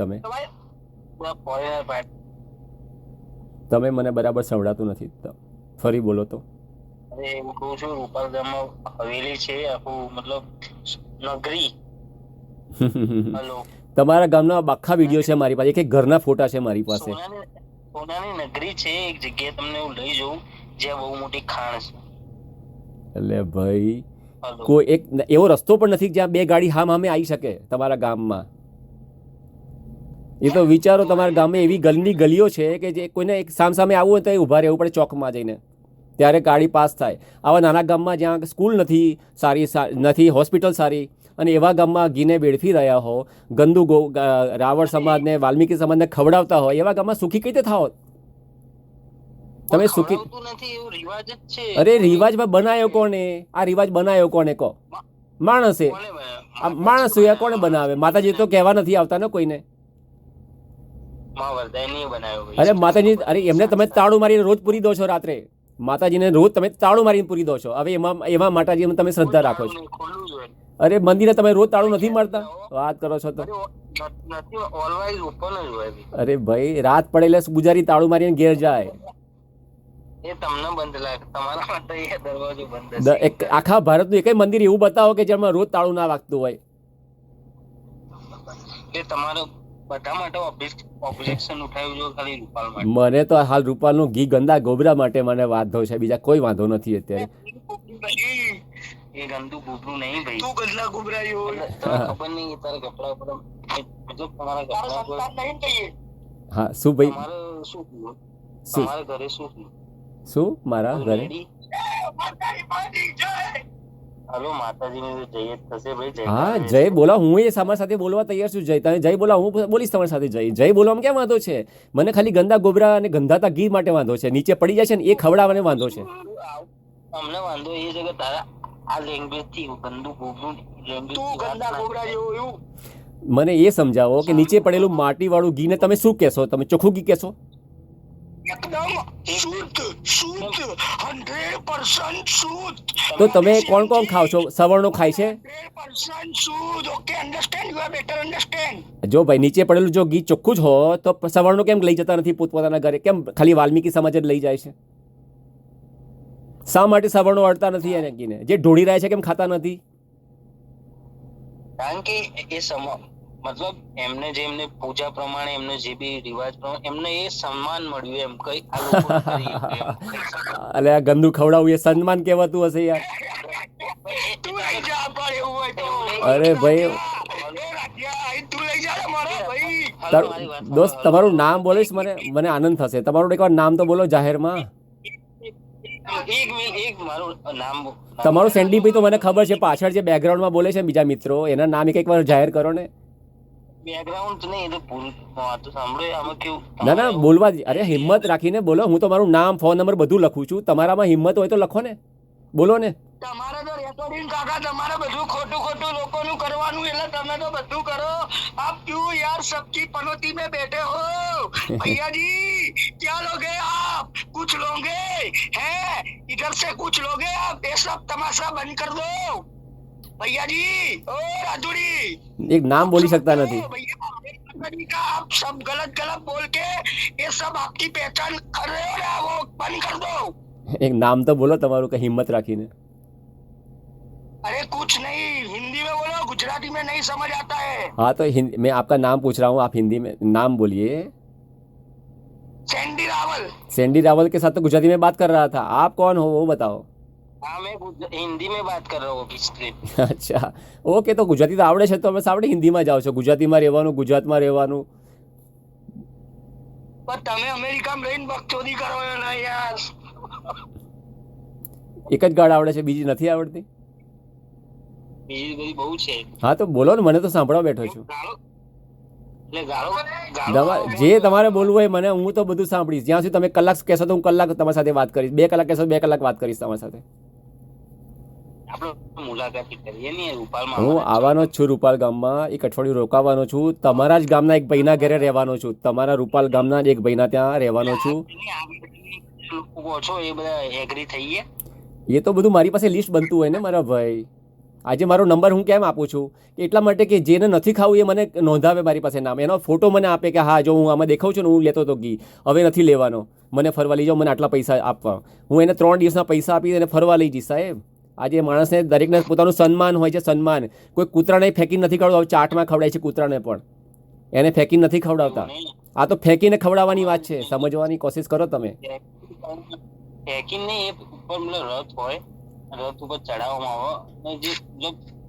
તમે મને બરાબર સંભળાતું નથી, ફરી બોલો તો. અરે હું કહું છું, રૂપાલ ગામમાં હવેલી છે, આખું મતલબ નગરી. હેલો, તમારા ગામના આખા વિડીયો છે મારી પાસે, એક ઘરના ફોટા છે મારી પાસે. સોનાની નગરી છે, એક જગ્યાએ તમને હું લઈ જાઉં જ્યાં બહુ મોટી ખાણ છે. એટલે ભાઈ, કોઈ એક એવો રસ્તો પણ નથી જ્યાં 2 ગાડી હામે આવી શકે તમારા ગામમાં. એ તો વિચારો, તમારા ગામમાં એવી ગંદી ગલીઓ છે કે જે કોઈને એક સામે આવવું હોય તો એ ઊભા રહેવું પડે ચોકમાં જઈને, ત્યારે ગાડી પાસ થાય. આવા નાના ગામમાં જ્યાં સ્કૂલ નથી સારી, નથી હોસ્પિટલ સારી, અને એવા ગામમાં ઘીને વેડફી રહ્યા હો, ગંદુ રાવણ સમાજને, વાલ્મીકી સમાજને ખવડાવતા હોય, એવા ગામમાં સુખી કઈ રીતે થાઓ તમે? સુખી અરે રિવાજમાં બનાવ્યો કોને? આ રિવાજ બનાવ્યો કોને કહો? માણસે. આ માણસ કોને બનાવે? માતાજી તો કહેવા નથી આવતા ને કોઈને. અરે માતાજી, અરે એમને તમે તાળું મારીને રોજ પૂરી દો છો રાત્રે. માતાજીને રોજ તમે તાળું મારીને પૂરી દો છો. હવે એમાં માતાજી તમે શ્રદ્ધા રાખો છો. અરે મંદિરે તમે રોજ તાળું નથી મારતા? વાત કરો છો તો. અરે ભાઈ, રાત પડે એટલે પૂજારી તાળું મારીને ઘેર જાય. આખા ભારતનું એકય મંદિર એવું બતાવો કે જેમાં રોજ તાળું ના વાગતું હોય. મને તો હાલ રૂપાલનું ઘી ગંદા ગોબરા માટે મને વાંધો છે, બીજા કોઈ વાંધો નથી અત્યારે. એ ગંદુ ગોબરું નહીં ભાઈ, તું ગંદા ગોબરાયો ખબર નહીં તારા કપડા ઉપર મતલબ તમારા કપડા પર નહીં કહીએ. હા, શું ભાઈ? તમારા ઘરે શું? મારા ઘરે હલો, માતાજીની જય થશે ભાઈ. હા, જય બોલા. હું એ તમારા સાથે બોલવા તૈયાર છું. જય, તમે જય બોલા, હું બોલીશ તમારી સાથે. જય બોલવામાં ક્યાં વાંધો છે? મને ખાલી ગંદા ગોબરા અને ગંધાતા ઘી માટે વાંધો છે. નીચે પડી જાય છે ને એ ખવડાવવાને વાંધો છે. અમને વાંધો એ છે કે તારા આ લેંગ્વેજ થી ગંદુ ગોબરું, તું ગંદા ગોબરા જેવું એવું. મને એ સમજાવો કે નીચે પડેલું માટીવાળું ઘીને તમે શું કહેશો? તમે ચોખ્ખું ઘી કહેશો? એકદમ શુદ્ધ 100% શુદ્ધ. તો તમે કોણ કોણ ખાવ છો? સવર્ણો ખાય છે? 100% શુદ્ધ. Okay, understand? You are better understand? જો ભાઈ નીચે પડેલું જો ઘી ચોખ્ખું જ હો તો સવર્ણો કેમ લઈ જતા નથી પોતપોતાના ઘરે? કેમ ખાલી વાલ્મીકી સમાજ જ લઈ જાય છે? શા માટે સવર્ણો અડતા નથી એને ઘીને? જે ઢોળી રહ્યા છે કેમ ખાતા નથી? કારણ કે એ મતલબ એમને જે એમને પૂજા પ્રમાણે એમને જે બી રિવાજ પ્રમાણે એમને એ સન્માન મળ્યું એમ કઈ આ લોકો કરી શકે એમ. અલે આ ગંદુ ખવડાવું એ સન્માન કહેવાતું હશે યાર. તું લઈ જા પણ એવું હોય તો. અરે ભાઈ એ રાધિયા, અહીં તું લઈ જા ને મારા ભાઈ. તારું દોસ્ત તમારું નામ બોલીશ મને આનંદ થશે. તમારું એકવાર નામ તો બોલો જાહેરમાં. એક મારું નામ તમારું સેન્ડીભાઈ તો મને ખબર છે, પાછળ જે બેકગ્રાઉન્ડમાં બોલે છે બીજા મિત્રો એના નામ એકવાર જાહેર કરો ને. બેકગ્રાઉન્ડ નહીં એ તો પૂરું વાતો સાંભળો આમાં કેવું ના બોલવા જ. અરે હિંમત રાખીને બોલો. હું તો મારું નામ ફોન નંબર બધું લખું છું. તમારામાં હિંમત હોય તો લખો ને, બોલો ને. તમારે તો રેકોર્ડિંગ કાકા, તમારે બધું ખોટું લોકોનું કરવાનું, એટલે તમે તો બધું કરો. આપ ક્यों यार सबकी पनौती में बैठे हो? भैया जी क्या लोगे आप? कुछ लोगे हैं इधर से, कुछ लोगे आप? ये सब तमाशा बंद कर दो भैया जी. ओ राधुड़ी, એક નામ બોલી શકતા નથી. भैया का आप सब गलत बोल के ये सब आपकी पहचान कर रहे हो ना, वो बंद कर दो. એક નામ તો બોલો તમારું, કઈ હિંમત રાખીને. अरे कुछ नहीं, हिंदी में बोलो, गुजराती में नहीं समझ आता है. हाँ तो मैं आपका नाम पूछ रहा हूँ, आप हिंदी में नाम बोलिए. सैंडी रावल. सैंडी रावल के साथ तो गुजराती में बात कर रहा था. आप कौन हो वो बताओ. हाँ मैं हिंदी में बात कर रहा हूँ अभी स्ट्रेट. અચ્છા ઓકે, તો ગુજરાતી તો આવડે છે તો બસ આપણે હિન્દીમાં જાઓ છો. ગુજરાતીમાં રહેવાનું, ગુજરાતમાં રહેવાનું. પણ તમે અમેરિકામાં રહીને બકચોદી કરો છો ને યાર. એક જ ગાળ આવડે છે, બીજી નથી આવડતી? બીજી બધી બહુ છે. હા તો બોલો ને, મને તો સાંભળવા બેઠો છું. એટલે જે તમારે બોલવું હોય મને, હું તો બધું સાંભળીશ. જ્યાં સુધી તમે કલાક કહેશો તો હું કલાક તમારી સાથે વાત કરીશ. 2 કલાક કહેશો 2 કલાક વાત કરીશ તમારી સાથે. આપણે મુલાકાત કરીએ ને રૂપાલમાં. હું આવવાનો જ છું રૂપાલ ગામમાં. એક અઠવાડિયું રોકાવાનો છું. તમારા જ ગામના એક ભાઈના ઘરે રહેવાનો છું. તમારા રૂપાલ ગામના જ એક ભાઈના ત્યાં રહેવાનો છું. લોકો છો એ બધા એગ્રી થઈ ગયા. એ તો બધું મારી પાસે લિસ્ટ બનતું હોય ને મારા ભાઈ. આજે મારો નંબર હું કેમ આપું છું? એટલા માટે કે જેને નથી ખાવું એ મને નોંધાવે મારી પાસે નામ. એનો ફોટો મને આપે કે હા જો હું આમાં દેખાઉં છું ને, હું લેતો હતો ઘી, હવે નથી લેવાનો, મને ફરવા લઈ જાઓ, મને આટલા પૈસા આપવા. હું એને 3 દિવસના પૈસા આપી એને ફરવા લઈ જઈશ સાહેબ. આજે માણસને દરેકને પોતાનું સન્માન હોય છે, સન્માન. કોઈ કૂતરાને ફેંકી નથી ખવડાવતા. ચાટમાં ખવડાય છે કૂતરાને પણ, એને ફેંકી નથી ખવડાવતા. આ તો ફેંકીને ખવડાવવાની વાત છે. સમજવાની કોશિશ કરો તમે. ફેંકીને એ ઉપર રથ હોય, રથ ઉપર ચડાવવામાં આવે, જે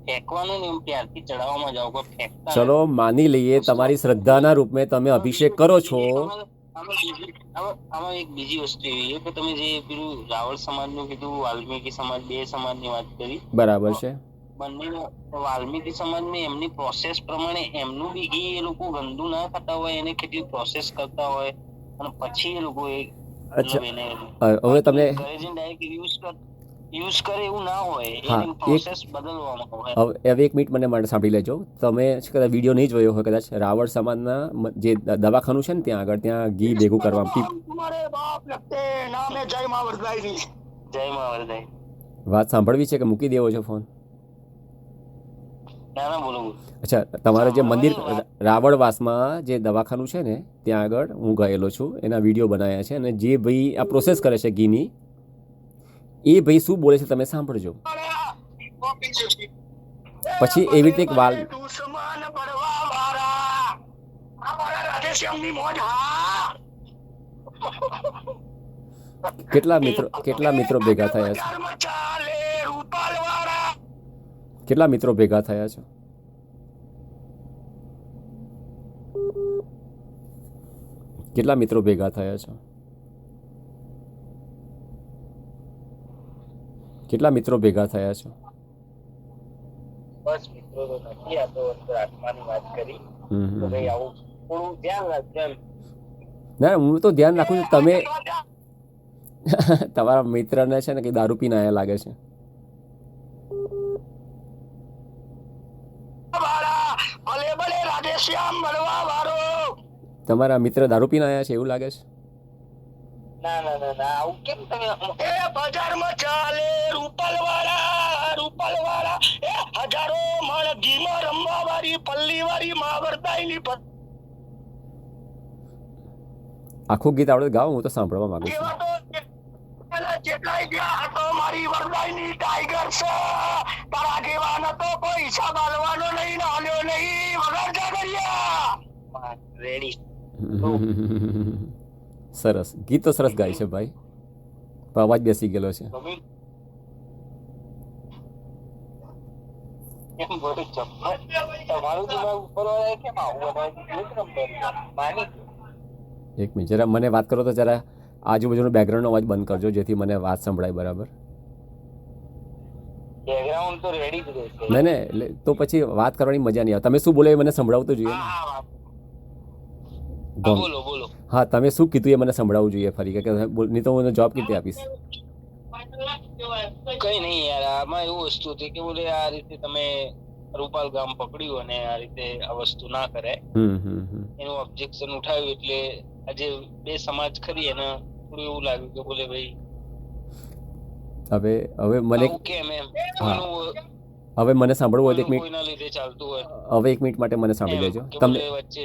ફેંકવાનું ને ત્યારથી ચડાવવામાં જાવ કોઈ ફેંકતા. ચલો માની લઈએ તમારી શ્રદ્ધાના રૂપમાં તમે અભિષેક કરો છો. આમાં એક બીજી વસ્તુ એવી છે કે તમે જે પેલું રાવળ સમાજનું કીધું, વાલ્મીકી સમાજ, 2 સમાજની વાત કરી, બરાબર છે. બંને વાલ્મીકી સમાજમાં એમની પ્રોસેસ પ્રમાણે એમનું બી ઘી એ લોકો ગંદુ ના ખાતા હોય, એને કેટલી પ્રોસેસ કરતા હોય અને પછી એ લોકો અચ્છા હવે તમને યુઝ કરે એવું ના હોય. હા, એની પ્રોસેસ બદલવામાં હોય. હવે 1 મિનિટ મને માટે સાંભળી લેજો. તમે કદાચ વિડીયો નહીં જોયો હોય, કદાચ રાવળ સમાજના જે દવાખાનું છે ને ત્યાં આગળ, ત્યાં ઘી ભેગું કરવામાં તમારે બાપ લગતે નામે જય માં વરદાયની. જય માં વરદાય. વાત સાંભળવી છે કે મૂકી દેવો છે ફોન? ના ના બોલો. અચ્છા, તમારે જે મંદિર રાવળવાસમાં જે દવાખાનું છે ને ત્યાં આગળ હું ગયેલો છું, એના વિડીયો બનાવ્યા છે. અને જે ભાઈ આ પ્રોસેસ કરે છે ઘીની, એ ભાઈ શું બોલે છે તમે સાંભળજો. પછી એવી રીતે એક વાલ દુશ્મન બળવા વાળા અમારા રાધેશ્યામની મોજ. હા, કેટલા મિત્રો ભેગા થયા છે? ચાલે રૂપાલ વાળા. કેટલા મિત્રો ભેગા થયા છે? કેટલા મિત્રો ભેગા થયા છે? કેટલા મિત્રો ભેગા થયા છે? બસ મિત્રો તો નથી, આ તો આત્માની વાત કરી. તો ભાઈ આવું થોડું ધ્યાન રાખજો. ના હું તો ધ્યાન રાખું છું. તમે તમારા મિત્રને છે ને કે દારૂ પીને આયા લાગે છે. ભલે ભલે શ્યામ મળવા વાળો. તમારા મિત્ર દારૂ પીને આવ્યા છે એવું લાગે છે? ના ના ના ના, આવું કેમ તમે? એ બજારમાં ચાલે રૂપલવાળા એ હજારો મણ ઘીમાં રમવા વાળી પલ્લી વાળી માવરતાઈની આખું ગીત આવડે ગાઓ, હું તો સાંભળવા માંગુ છું. જેવા તો જેટલાય ગયા હતો મારી વરદાઈની ટાઈગર છે. તારા જેવાનો તો કોઈ હિસાબ આલવાનો નહીં, નાલ્યો નહીં, વગર જાગરિયા. રેડી. સરસ ગીત તો સરસ ગાય છે ભાઈ, પણ અવાજ બેસી ગયેલો છે. કેમ બોલું ચપ્પલ? તમારું દિમાગ ઉપર વાળા કેમ આવું માની? એક મિનિટ જરા મને વાત કરો તો જરા આજુબાજુનો બેકગ્રાઉન્ડનો અવાજ બંધ કરજો જેથી મને વાત સંભળાય બરાબર. બેકગ્રાઉન્ડ તો રેડી જ રહેશે. નહીં ને એટલે તો પછી વાત કરવાની મજા નહીં આવે. તમે શું બોલો એ મને સંભળાવવું તો જોઈએ ને. બોલો બોલો. હા તમે શું કીધું એ મને સંભળાવવું જોઈએ ફરી, કે નહીં તો હું જવાબ કેવી રીતે આપીશ? કઈ નહીં યાર, આમાં એવું વસ્તુ હતી કે બોલે આ રીતે તમે રૂપાલ ગામ પકડ્યું અને આ રીતે આ વસ્તુ ના કરાય એનું ઓબ્જેક્શન ઉઠાવ્યું, એટલે આજે બે સમાજ ખરી એને થોડું એવું લાગ્યું કે બોલે ભાઈ હવે મને કેમ એમ હવે મને સાંભળવું હોય તો એક મિનિટ, કોઈના લીધે ચાલતું હોય હવે એક મિનિટ માટે મને સાંભળી લેજો. કે તમને બોલે વચ્ચે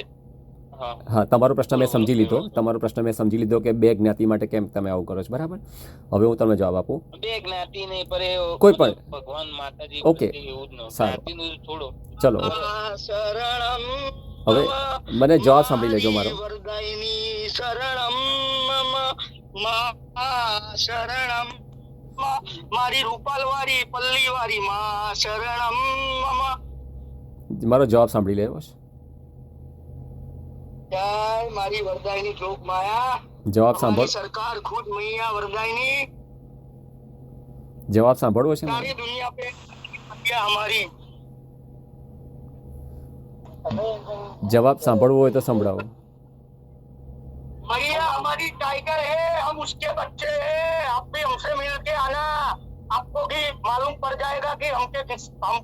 હા તમારો પ્રશ્ન મેં સમજી લીધો, તમારો પ્રશ્ન મેં સમજી લીધો કે બે જ્ઞાતિ માટે કેમ તમે આવું કરો છો, બરાબર. હવે હું તમને જવાબ આપું. બે જ્ઞાતિ નહીં પર કોઈ પણ ભગવાન માતાજી ઓકે એવું જ ન સારું જ્ઞાતિનું થોડો ચલો શરણમ હવે મને જવાબ સાંભળી લેજો મારો. વરદાઈની શરણમ શરણમ મારી રૂપાલવાળી પલ્લીવાળી માં શરણમ. મારો જવાબ સાંભળી લેવો છે. જય મારી વરદાઈની જોગ માયા. જવાબ સાંભળ, સરકાર ખુદ મૈયા વરદાઈની. જવાબ સાંભળવો છે સારી દુનિયા पे हमारी. જવાબ સાંભળવો હોય તો સંભળાવો. भैया हमारी टाइगर है, हम उसके बच्चे हैं. आप भी हमसे मिल के आना, आपको भी मालूम पड़ जाएगा कि हम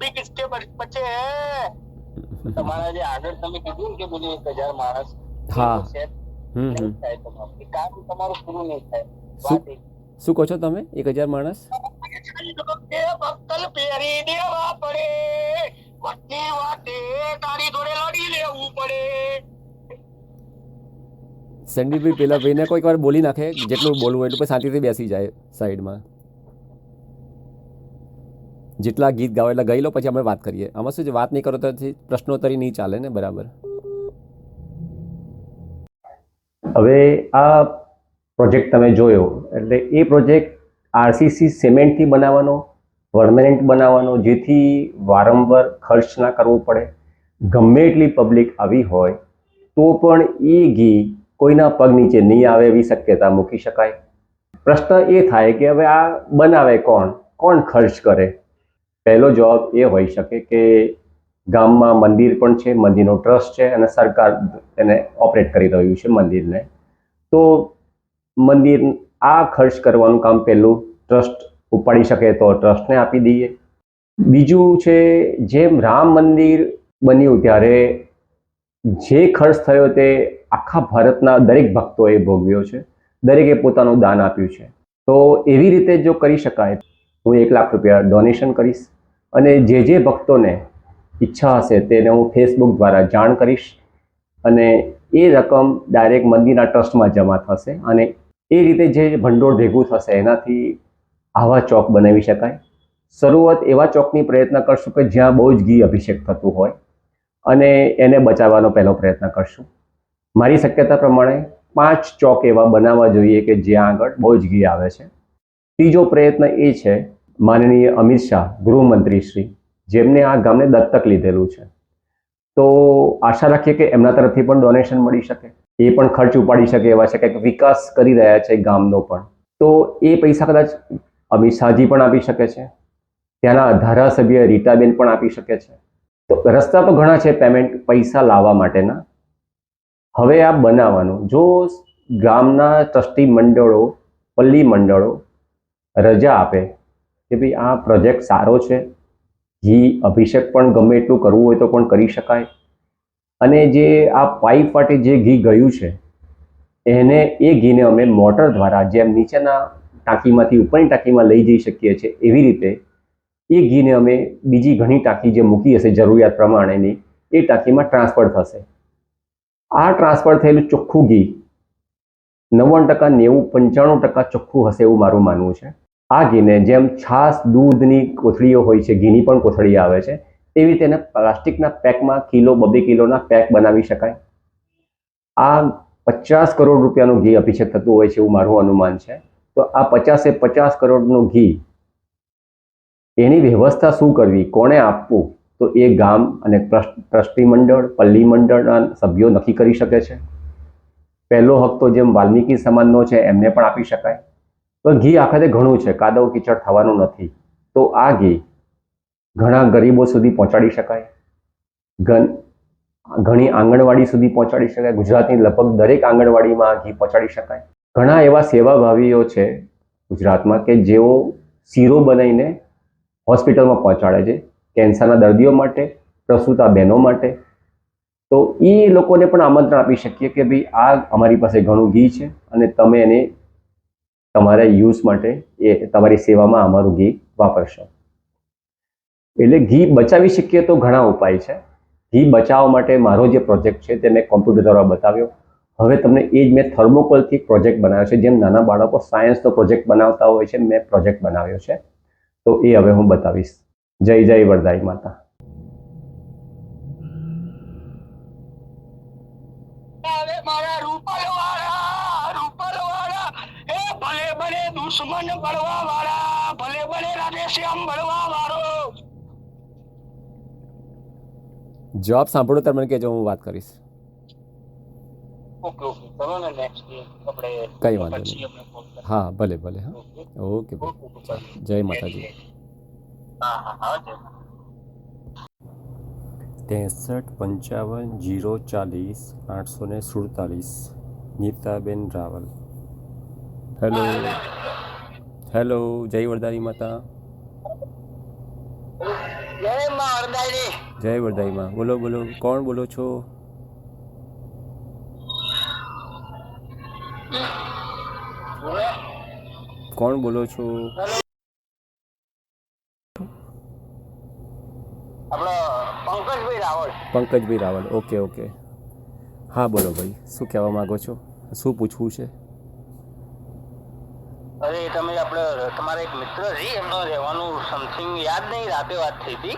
भी किसके बच्चे हैं. તમારા જે આગળ તમે કીધું કે બધું 1000 માણસ હા નહીં થાય તમારું કામ તમારું પૂરું નહીં થાય. શું કહો છો તમે? 1000 માણસ બક્કલ પહેરી દેવા પડે, વટની વાતે તારી જોડે લડી લેવું પડે. સંદીપભાઈ પેલા ભાઈને કોઈક વાર બોલી નાખે, જેટલું બોલવું એટલું પછી શાંતિથી બેસી જાય સાઈડમાં. જેટલા ગીત ગાવ એટલા ગાઈ લો, પછી આપણે વાત કરીએ. આમાં શું છે, વાત નહીં કરો તો પ્રશ્નોત્તરી નહીં ચાલે ને, બરાબર. હવે આ પ્રોજેક્ટ તમે જોયો એટલે એ પ્રોજેક્ટ આરસીસી સિમેન્ટથી બનાવવાનો, પરમેનન્ટ બનાવવાનો, જેથી વારંવાર ખર્ચ ના કરવો પડે. ગમે એટલી પબ્લિક આવી હોય તો પણ એ ઘી કોઈના પગ નીચે નહીં આવે એવી શક્યતા મૂકી શકાય. પ્રશ્ન એ થાય કે હવે આ બનાવે કોણ ખર્ચ કરે? પહેલો જવાબ એ હોઈ શકે કે ગામમાં મંદિર પણ છે, મંદિરનો ટ્રસ્ટ છે અને સરકાર એને ઓપરેટ કરી રહ્યું છે મંદિરને. તો મંદિર આ ખર્ચ કરવાનું કામ પહેલું ટ્રસ્ટ ઉપાડી શકે તો ટ્રસ્ટને આપી દઈએ. બીજું છે, જેમ રામ મંદિર બન્યું ત્યારે જે ખર્ચ થયો તે આખા ભારતના દરેક ભક્તોએ ભોગવ્યો છે, દરેકે પોતાનું દાન આપ્યું છે. તો એવી રીતે જો કરી શકાય, હું 1 લાખ રૂપિયા ડોનેશન કરીશ અને જે ભક્તોને ઈચ્છા હશે તેને હું ફેસબુક દ્વારા જાણ કરીશ અને એ રકમ ડાયરેક્ટ મંદિરના ટ્રસ્ટમાં જમા થશે અને એ રીતે જે ભંડોળ ભેગું થશે એનાથી આવા ચોક બનાવી શકાય. શરૂઆત એવા ચોકની પ્રયત્ન કરશું કે જ્યાં બહુ જ ઘી અભિષેક થતું હોય અને એને બચાવવાનો પહેલો પ્રયત્ન કરશું. મારી શક્યતા પ્રમાણે 5 ચોક એવા બનાવવા જોઈએ કે જ્યાં આગળ બહુ જ ઘી આવે છે. ત્રીજો પ્રયત્ન એ છે, માનનીય અમિત શાહ ગૃહમંત્રી શ્રી, જેમને આ ગામને દત્તક લીધેલું છે, તો આશા રાખીએ કે એમના તરફથી પણ ડોનેશન મળી શકે, એ પણ ખર્ચ ઉપાડી શકે એવા છે, કંઈક વિકાસ કરી રહ્યા છે ગામનો પણ, તો એ પૈસા કદાચ અમિત શાહજી પણ આપી શકે છે, ત્યાંના ધારાસભ્ય રીટાબેન પણ આપી શકે છે. તો રસ્તા તો ઘણા છે પેમેન્ટ પૈસા લાવવા માટેના. હવે આ બનાવવાનું, જો ગામના ટ્રસ્ટી મંડળો, પલ્લી મંડળો રજા આપે કે ભાઈ આ પ્રોજેક્ટ સારો છે, ઘી અભિષેક પણ ગમે એટલું કરવું હોય તો પણ કરી શકાય, અને જે આ પાઇપ વાટે જે ઘી ગયું છે એ ઘીને અમે મોટર દ્વારા જેમ નીચેના ટાંકીમાંથી ઉપરની ટાંકીમાં લઈ જઈ શકીએ છીએ એવી રીતે એ ઘીને અમે બીજી ઘણી ટાંકી જે મૂકી હશે જરૂરિયાત પ્રમાણેની એ ટાંકીમાં ટ્રાન્સફર થશે. આ ટ્રાન્સફર થયેલું ચોખ્ખું ઘી 90%, 90, 95% ચોખ્ખું હશે એવું મારું માનવું છે. આ ઘીને જેમ છાશ દૂધની કોથળીઓ હોય છે, ઘીની પણ કોથળી આવે છે, તેવી રીતે એને પ્લાસ્ટિકના પેકમાં કિલો 2 કિલોના પેક બનાવી શકાય. આ 50 કરોડ રૂપિયાનું ઘી અભિષેક થતું હોય છે એવું મારું અનુમાન છે. તો આ 50 કરોડનું ઘી એની વ્યવસ્થા શું કરવી, કોને આપવું, તો એ ગામ અને ટ્રસ્ટી મંડળ, પલ્લી મંડળના સભ્યો નક્કી કરી શકે છે. પહેલો હક તો જેમ વાલ્મીકી સમાજનો છે એમને પણ આપી શકાય. તો ઘી આખરે ઘણું છે, કાદવ કીચડ થવાનું નથી. તો આ ઘી ઘણા ગરીબો સુધી પહોંચાડી શકાય, ઘણી આંગણવાડી સુધી પહોંચાડી શકાય. ગુજરાતની લગભગ દરેક આંગણવાડીમાં આ ઘી પહોંચાડી શકાય. ઘણા એવા સેવાભાવીઓ છે ગુજરાતમાં કે જેઓ શીરો બનાવીને હોસ્પિટલમાં પહોંચાડે છે કેન્સરના દર્દીઓ માટે, પ્રસૂતા બહેનો માટે. તો એ લોકોને પણ આમંત્રણ આપી શકીએ કે ભાઈ આ અમારી પાસે ઘણું ઘી છે અને તમે એને તમારા યુઝ માટે તમારી સેવામાં અમારું ઘી વાપરશો. એટલે ઘી બચાવી શકીએ તો ઘણા ઉપાય છે. ઘી બચાવવા માટે મારો જે પ્રોજેક્ટ છે તે મેં કોમ્પ્યુટર દ્વારા બતાવ્યો. હવે તમને એ જ મેં થર્મોકોલથી પ્રોજેક્ટ બનાવ્યો છે. જેમ નાના બાળકો સાયન્સનો પ્રોજેક્ટ બનાવતા હોય છે, મેં પ્રોજેક્ટ બનાવ્યો છે. તો એ હવે હું બતાવીશ. જય જય વરદાઈ માતા. મારા રૂપાલવાળા એ ભલે બને દુશ્મન બળવા વાળા, ભલે બને રાધેશ્યામ બળવા વાળો. જવાબ સાંભળો ત્યારે મને કહેજો, હું વાત કરીશ. ઓકે ચલો ને નેક્સ્ટ આપણે કઈ વાંધો પછી નહીં. આપણે ફોન કરીએ. હા ભલે ભલે. હા ઓકે ભાઈ, જય માતાજી. હા જય. 63 55 040 847 નીતાબેન રાવલ. હેલો હેલો, જય વરદાઈ માતા. જય માં વરદાયની. જય વરદાઈ માં. બોલો બોલો, કોણ બોલો છો? કોણ બોલો છો? આપણો પંકજભાઈ રાવળ. પંકજભાઈ રાવલ. Okay okay. હા બોલો ભાઈ, શું કહેવા માગો છો? શું પૂછવું છે? અરે તમે આપણે તમારા એક મિત્ર છે એમનો રહેવાનું સમથિંગ યાદ નહીં, રાતે વાત થઈ હતી.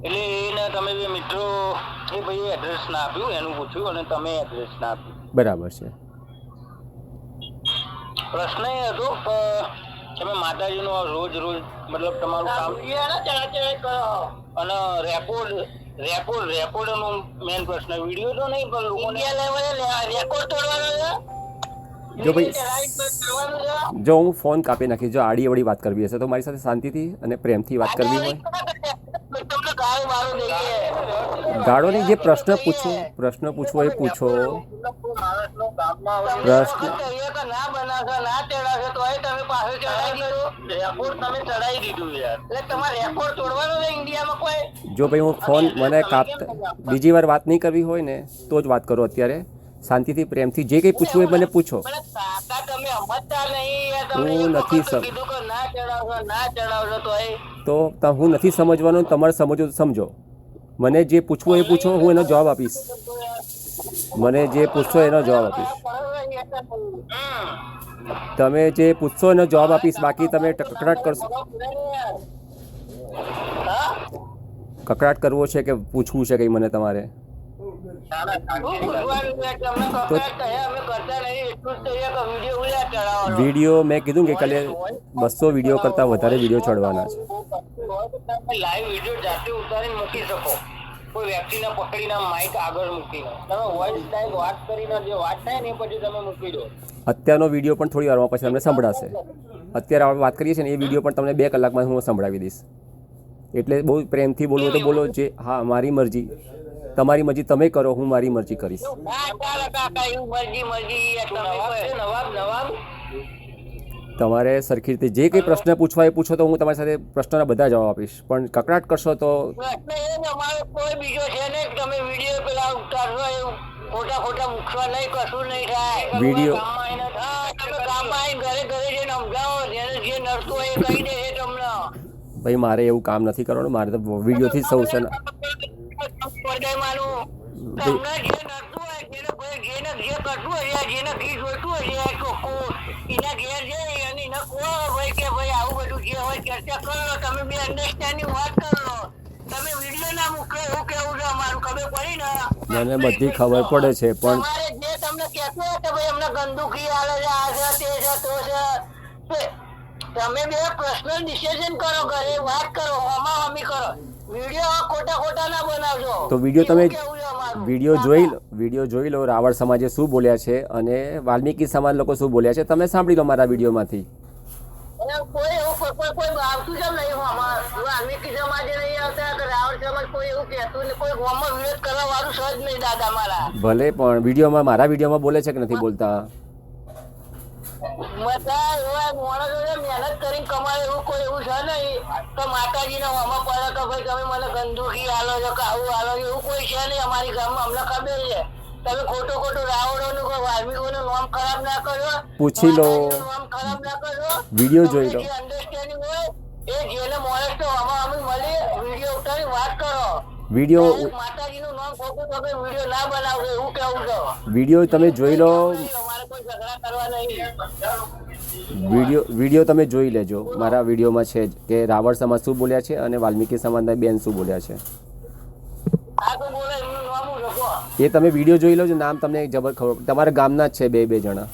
એટલે એને તમે બે મિત્રો એ ભાઈ એડ્રેસ ના આપ્યું, એનું પૂછ્યું અને તમે એડ્રેસ ના આપ્યું. બરાબર છે. પ્રશ્ન એ હતો કે તમે માતાજીનો રોજ મતલબ તમારું કામ અને રેકોર્ડનો મેન પ્રશ્ન, વિડીયો તો નહીં પણ લોકોને રેકોર્ડ તોડવાનો છે. જો ભાઈ, જો હું ફોન કાપી નાખીશ, જો આડી અવળી વાત કરવી હશે તો મારી સાથે શાંતિથી અને પ્રેમથી વાત કરવી હોય. ગાળો નહીં, જે પ્રશ્ન પૂછવો એ પૂછો. પ્રશ્ન જો ભાઈ હું ફોન મને કાપતા બીજી વાર વાત નહીં કરવી હોય ને તો જ વાત કરો. અત્યારે શાંતિથી પ્રેમથી જે કંઈ પૂછવું હોય મને પૂછો. હું નથી તો હું નથી સમજવાનો, તમારે સમજો તો સમજો. મને જે પૂછવું એ પૂછો, હું એનો જવાબ આપીશ. મને જે પૂછશો એનો જવાબ આપીશ. તમે જે પૂછશો એનો જવાબ આપીશ. બાકી તમે કકડાટ કરશો. કકડાટ કરવો છે કે પૂછવું છે કંઈ મને તમારે? વિડીયો મેં કીધું કે કાલે 200 વિડીયો કરતાં વધારે વિડીયો ચડવાના છે. લાઈવ વિડીયો જાતે ઉતારીને મૂકી શકો, કોઈ વ્યક્તિને પકડીને માઇક આગળ મૂકીને તમે વોઇસ ટાઈપ વાત કરીને જે વાત થાય ને એ પછી તમે મૂકી દો. અત્યારનો વિડીયો પણ થોડી વારમાં પછી તમને સંભળાશે. અત્યારે આપણે વાત કરીએ છીએ ને એ વિડીયો પણ તમને 2 કલાકમાં હું સંભળાવી દઈશ. એટલે બહુ પ્રેમથી બોલવું તો બોલો. જે હા, મારી મરજી, તમારી મરજી તમે કરો, હું મારી મરજી કરીશ. તમારે સરખી રીતે જે કંઈ પ્રશ્ન પૂછવા એ પૂછો તો હું તમારી સાથે પ્રશ્નના બધા જવાબ આપીશ, પણ કકડાટ કરશો તો એટલે એ જ અમારો કોઈ બીજો છે નહીં કે તમે વિડીયો પેલા ઉતારશો એવું ખોટા ખોટા મૂકવા નહીં, કશું નહીં થાય. વિડીયો- ગામમાં આવીને તમે ગામમાં આવીને ઘરે ઘરે જઈને સમજાવો, જેને જે નડતું હોય એ કહી દેશે તમને. ભાઈ મારે એવું કામ નથી કરવાનું, મારે તો વિડીયોથી જ સૌ છે ને. હૃદયમાંનું તમને જે નડતું હોય, જેને જે કરતું હશે, જેને ઘી જોઈતું હશે ચોખ્ખું, એના ઘેર જઈ અને એને કહો ભાઈ કે ભાઈ આવું બધું જે હોય ચર્ચા કરો, તમે બે અન્ડરસ્ટેન્ડિંગ વાત કરો. તમે વિડીયો ના મૂકો એવું કેવું છે અમારું, ખબર પડી ને? મને બધી ખબર પડે છે, પણ તમારે જે તમને કહેતું હોય કે ભાઈ અમને ગંદુ ઘી આલે છે, આ છે તે છે તો છે, તમે બે પર્સનલ ડિસિઝન કરો, ઘરે વાત કરો, હમી કરો. વિડીયો ખોટા ખોટા ના બનાવજો. તો વિડીયો તમે એવું કેવું છે અમારું. વિડીયો જોઈ લો, રાવળ સમાજે શું બોલ્યા છે અને વાલ્મીકી સમાજ લોકો શું બોલ્યા છે, તમે સાંભળી લો મારા વિડીયોમાંથી. કોઈ એવું કોઈ આવતું કેમ નહીં અમાર વાલ્મીકી સમાજે નહીં આવતા કે રાવણ સમાજ કોઈ એવું કહેતું નહીં, કોઈ ગામમાં વિરોધ કરવા વાળું સહજ નહીં દાદા મારા. ભલે પણ મારા વિડીયોમાં બોલે છે કે નથી બોલતા? બધા એવા માણસો છે મહેનત કરીને કમાય એવું કોઈ એવું છે નહીં તો માતાજીને હમા પડે કે ભાઈ તમે મને ગંદુ ઘી આલો છો કે આવું આલો છો, એવું કોઈ છે નહીં અમારી ગામમાં. અમને ખબર છે તમે ખોટું રાવણોનું કે વાલ્મીકોનું નામ ખરાબ ના કરો, પૂછી લો, નામ ખરાબ ના કરો. વિડીયો જોઈ લો. અન્ડરસ્ટેન્ડિંગ હોય એ જેને માણસ તો અમે મળી વિડીયો ઉતારી વાત કરો. વિડીયો માતાજીનું નામ ખોટું તમે વિડીયો ના બનાવજો એવું કેવું છે. વિડીયો તમે જોઈ લો, અમારે કોઈ ઝઘડા કરવા નહીં. વિડીયો તમે જોઈ લેજો. મારા વિડીયોમાં છે જ કે રાવળ સમાજ શું બોલ્યા છે અને વાલ્મીકી સમાજના બેન શું બોલ્યા છે. આ તો બોલે એમનું નામ હું લખો. એ તમે વિડીયો જોઈ લો છો, નામ તમને જબર ખબર. તમારા ગામના જ છે બે જણા.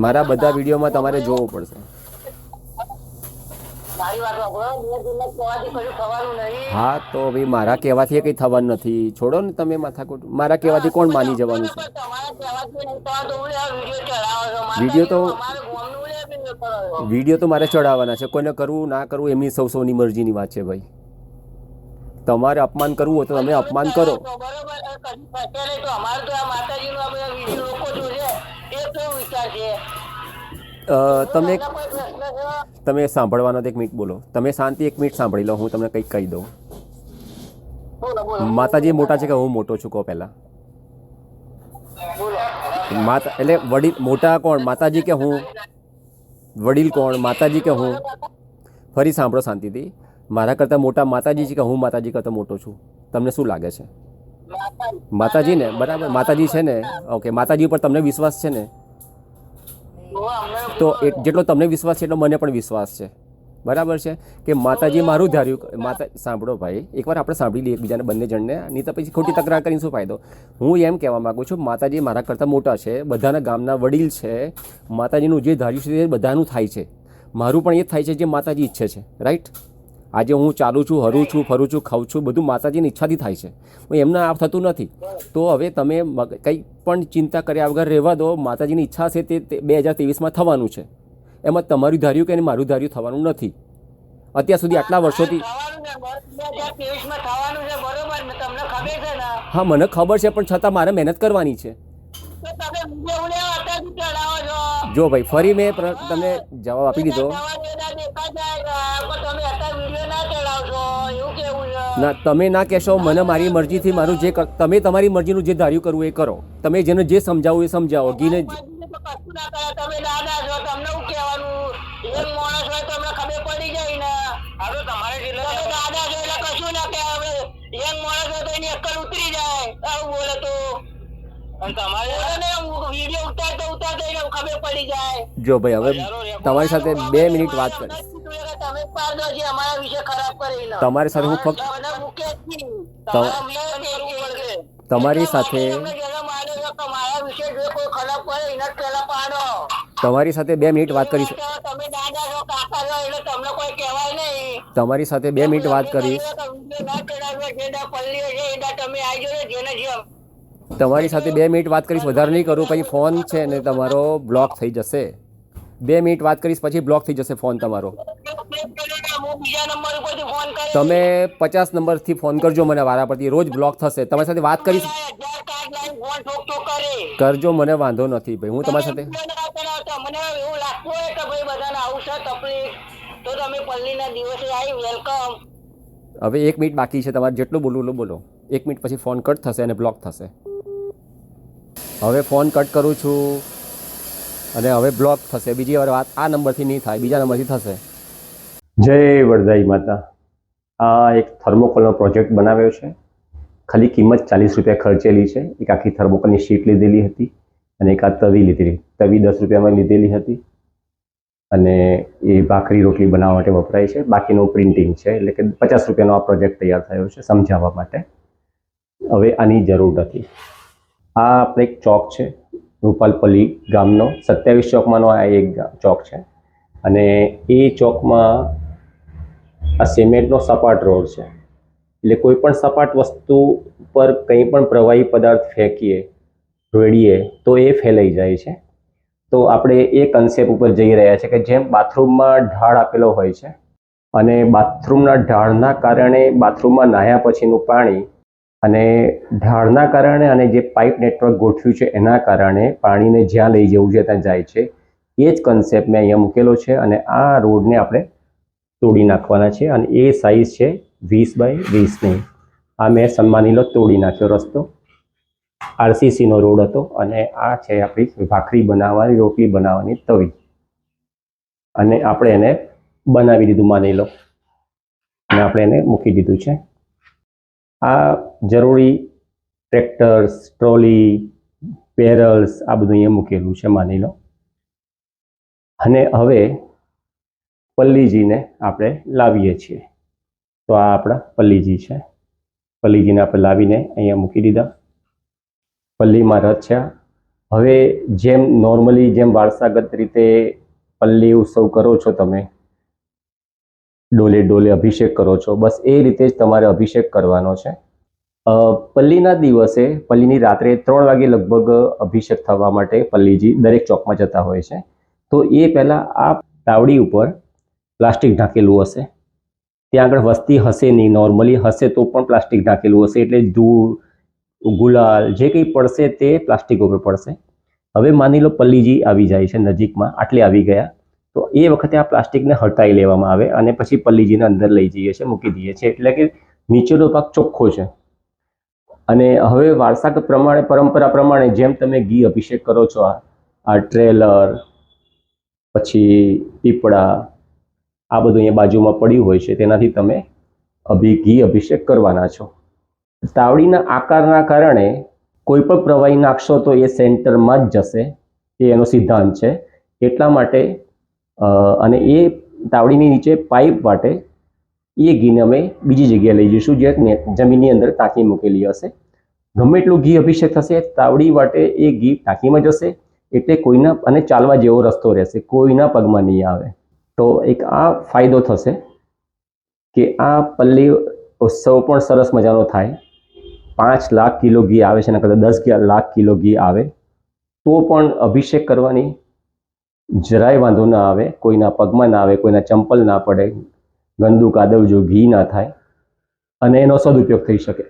મારા બધા વિડીયોમાં તમારે જોવું પડશે. મારી વાત સાંભળો, મેં તમને કહેવાથી કશું થવાનું નહીં. હા તો ભાઈ મારા કહેવાથી કંઈ થવાનું નથી, છોડો ને તમે માથાકૂટ. મારા કહેવાથી કોણ માની જવાનું છે? તમારા કહેવાથી નહીં થવા તો હું આ વિડીયો ચડાવો છો. વિડીયો તો- અમારે ગામનું લે વિડીયો કરો છો. વિડીયો તો મારે ચડાવવાના છે, કોઈને કરવું ના કરવું એમની સૌની મરજીની વાત છે ભાઈ. તમારે અપમાન કરવું હોય તો તમે અપમાન કરો. તો બરોબર, કશું થશે નહીં તો અમારે તો આ માતાજીનું આ બધા વિડીયો લોકો જોશે એ કેવું વિચાર છે? તમે એના કોઈ પ્રશ્ન છે? તમે સાંભળવાનો તો 1 મિનિટ બોલો. તમે શાંતિ 1 મિનિટ સાંભળી લો, હું તમને કંઈક કહી દઉં. બોલો બોલો માતાજી મોટા છે કે હું મોટો છું? કહો પહેલાં. બોલો. માતા એટલે વડીલ મોટા કોણ? માતાજી કે હું? વડીલ કોણ? માતાજી કે હું? ફરી સાંભળો શાંતિથી. મારા કરતાં મોટા માતાજી છે કે હું માતાજી કરતાં મોટો છું? તમને શું લાગે છે? માતાજી ને, બરાબર. માતાજી છે ને, ઓકે. માતાજી ઉપર તમને વિશ્વાસ છે ને? તો જેટલો તમને વિશ્વાસ છે એટલો મને પણ વિશ્વાસ છે, બરાબર છે કે માતાજી મારું ધાર્યું. સાંભળો ભાઈ, એકવાર આપણે સાંભળી લઈએ એકબીજાને, બંને જણને, નહીં તો પછી ખોટી તકરાર કરીને શું ફાયદો? હું એમ કહેવા માગું છું, માતાજી મારા કરતાં મોટા છે, બધાના ગામના વડીલ છે. માતાજીનું જે ધાર્યું છે તે બધાનું થાય છે. મારું પણ એ જ થાય છે જે માતાજી ઈચ્છે છે, રાઈટ? આજે હું ચાલું છું, હરું છું, ફરું છું, ખાઉં છું, બધું માતાજીની ઈચ્છાથી થાય છે. એમને આ થતું નથી. તો હવે તમે કંઈ પણ ચિંતા કર્યા વગર રહેવા દો. માતાજીની ઈચ્છા છે તે 2023માં થવાનું છે. એમાં તમારું ધાર્યું કે મારું ધાર્યું થવાનું નથી. અત્યાર સુધી આટલા વર્ષોથી થવાનું છે, 2023માં થવાનું છે, બરોબર ને? તમને ખબર છે ને? હા મને ખબર છે, પણ છતાં મારે મહેનત કરવાની છે. તો તમે વિડીયો ઉડ્યા અત્યારથી ચડાવો છો. જો ભાઈ, ફરી મેં તમને જવાબ આપી દીધો. તમે અત્યારે વિડીયો ના ચડાવશો એવું કેવું છે? ના, તમે ના કહેશો. મને મારી મરજીથી મારું જે તમે તમારી મરજીનું જે ધાર્યું કરવું એ કરો. તમે જેને જે સમજાવો એ સમજાવો. ગીને કશું ના કરે, તમે દાદા છો, તમને શું કહેવાનું? એક માણસ હોય તો તમને ખબર પડી જાય ને. હવે તમારે તમે દાદા છો એટલે કશું ના કહેવાય. એક માણસ હોય તો એની અક્કલ ઉતરી જાય આવું બોલે તો. અને તમારે વિડીયો ઉતારતો એને ખબર પડી જાય. જો ભાઈ, હવે તમારી સાથે 2 મિનિટ વાત કરીશ. તમે પાડો છે અમારા વિશે ખરાબ કરીને. તમારી સાથે હું ફક્ત મને મૂકે જ નહીં. તમારી સાથે મારા વિશે જો કોઈ ખરાબ કરે એને જ પહેલા પાડો. તમારી સાથે 2 મિનિટ વાત કરીશ. તમે દાદા છો, કાકા છો એટલે તમને કોઈ કહેવાય નહીં. તમારી સાથે 2 મિનિટ વાત કરીશ. તમારી સાથે 2 મિનિટ વાત કરીશ, વધારે નહીં કરું. પછી ફોન છે ને તમારો બ્લોક થઈ જશે. 2 મિનિટ વાત કરીશ પછી બ્લોક થઈ જશે ફોન તમારો. તમે 50 નંબરથી ફોન કરજો મને વારા પરથી, રોજ બ્લોક થશે. તમારી સાથે વાત કરીશ, કરજો, મને વાંધો નથી ભાઈ. હું તમારી સાથે મને બધાને આવું છે તકલીફ તો તમે પલ્લીના દિવસે આવી વેલકમ. હવે 1 મિનિટ બાકી છે તમારે, જેટલું બોલવું એટલું બોલો. 1 મિનિટ પછી ફોન કટ થશે અને બ્લોક થશે. હવે ફોન કટ કરું છું અને હવે બ્લોક થશે. બીજી વાર વાત આ નંબરથી નહીં થાય, બીજા નંબરથી થશે. જય વરદાઈ માતા. આ એક થર્મોકોલનો પ્રોજેક્ટ બનાવ્યો છે. ખાલી કિંમત 40 રૂપિયા ખર્ચેલી છે. એક આખી થર્મોકોલની શીટ લીધેલી હતી અને એક આ તવી લીધેલી. તવી 10 રૂપિયામાં લીધેલી હતી અને એ ભાખરી રોટલી બનાવવા માટે વપરાય છે. બાકીનું પ્રિન્ટિંગ છે, એટલે કે 50 રૂપિયાનો આ પ્રોજેક્ટ તૈયાર થયો છે સમજાવવા માટે. હવે આની જરૂર નથી. આ આપણે એક ચોક છે રૂપાલપલ્લી ગામનો, 27 ચોકમાંનો આ એક ચોક છે અને એ ચોકમાં આ સિમેન્ટનો સપાટ રોડ છે. એટલે કોઈ પણ સપાટ વસ્તુ પર કંઈ પણ પ્રવાહી પદાર્થ ફેંકીએ, રેડીએ તો એ ફેલાઈ જાય છે. તો આપણે એ કન્સેપ્ટ ઉપર જઈ રહ્યા છે કે જેમ બાથરૂમમાં ઢાળ આપેલો હોય છે અને બાથરૂમના ઢાળના કારણે બાથરૂમમાં નાહ્યા પછીનું પાણી અને ઢાળના કારણે અને જે પાઇપ નેટવર્ક ગોઠવ્યું છે એના કારણે પાણીને જ્યાં લઈ જવું છે ત્યાં જાય છે. એ જ કન્સેપ્ટ મેં અહીંયા મૂકેલો છે અને આ રોડને આપણે તોડી નાખવાના છે અને એ સાઇઝ છે 20 બાય 20ની. આ મેં સન્માની લો તોડી નાખ્યો રસ્તો. આરસીસીનો રોડ હતો અને આ છે આપણી ભાખરી બનાવવાની, રોટલી બનાવવાની તવી અને આપણે એને બનાવી દીધું માની લો અને આપણે એને મૂકી દીધું છે. આ જરૂરી ટ્રેક્ટર્સ, ટ્રોલી, બેરલ્સ આ બધું અહીંયા મૂકેલું છે માની લો. અને હવે પલ્લીજીને આપણે લાવીએ છીએ. તો આ આપણા પલ્લીજી છે. પલ્લીજીને આપણે લાવીને અહીંયા મૂકી દીધા. પલ્લીમાં રચ્યા. હવે જેમ નોર્મલી જેમ વારસાગત રીતે પલ્લી ઉત્સવ કરો છો તમે, ડોલે ડોલે અભિષેક કરો છો, બસ એ રીતે જ તમારે અભિષેક કરવાનો છે. પલ્લીના દિવસે, પલ્લીની રાત્રે 3 વાગે લગભગ અભિષેક થવા માટે પલ્લીજી દરેક ચોકમાં જતા હોય છે. તો એ પહેલાં આ તાવડી ઉપર પ્લાસ્ટિક ઢાંકેલું હશે. ત્યાં આગળ વસ્તી હશે નહીં, નોર્મલી હશે તો પણ પ્લાસ્ટિક ઢાંકેલું હશે, એટલે ધૂળ, ગુલાલ જે કંઈ પડશે તે પ્લાસ્ટિક ઉપર પડશે. હવે માની લો પલ્લીજી આવી જાય છે નજીકમાં, આટલે આવી ગયા, તો એ વખતે આ પ્લાસ્ટિકને હટાવી લેવામાં આવે અને પછી પલ્લીજીને અંદર લઈ જઈએ છીએ, મૂકી દઈએ છીએ. એટલે કે નીચેનો ભાગ ચોખ્ખો છે. અને હવે વારસાગત પ્રમાણે, પરંપરા પ્રમાણે જેમ તમે ઘી અભિષેક કરો છો, આ ટ્રેલર પછી પીપળા આ બધું અહીંયા બાજુમાં પડ્યું હોય છે, તેનાથી તમે ઘી અભિષેક કરવાના છો. તાવડીના આકારના કારણે કોઈ પણ પ્રવાહી નાખશો તો એ સેન્ટરમાં જ જશે, એ એનો સિદ્ધાંત છે. એટલા માટે અને એ તાવડીની નીચે પાઇપ વાટે એ ઘીને અમે બીજી જગ્યાએ લઈ જઈશું, જે જમીનની અંદર ટાંકી મૂકેલી હશે. ગમે એટલું ઘી અભિષેક થશે, તાવડી વાટે એ ઘી ટાંકીમાં જશે, એટલે કોઈના અને ચાલવા જેવો રસ્તો રહેશે, કોઈના પગમાં નહીં આવે. તો એક આ ફાયદો થશે કે આ પલ્લી ઉત્સવ પણ સરસ મજાનો થાય. 5 લાખ કિલો ઘી આવે છે, એના કરતાં 10 લાખ કિલો ઘી આવે તો પણ અભિષેક કરવાની જરાય વાંધો ના આવે, કોઈના પગમાં ના આવે, કોઈના ચંપલ ના પડે, ગંદુ કાદવ જો ઘી ના થાય અને એનો સદુપયોગ થઈ શકે.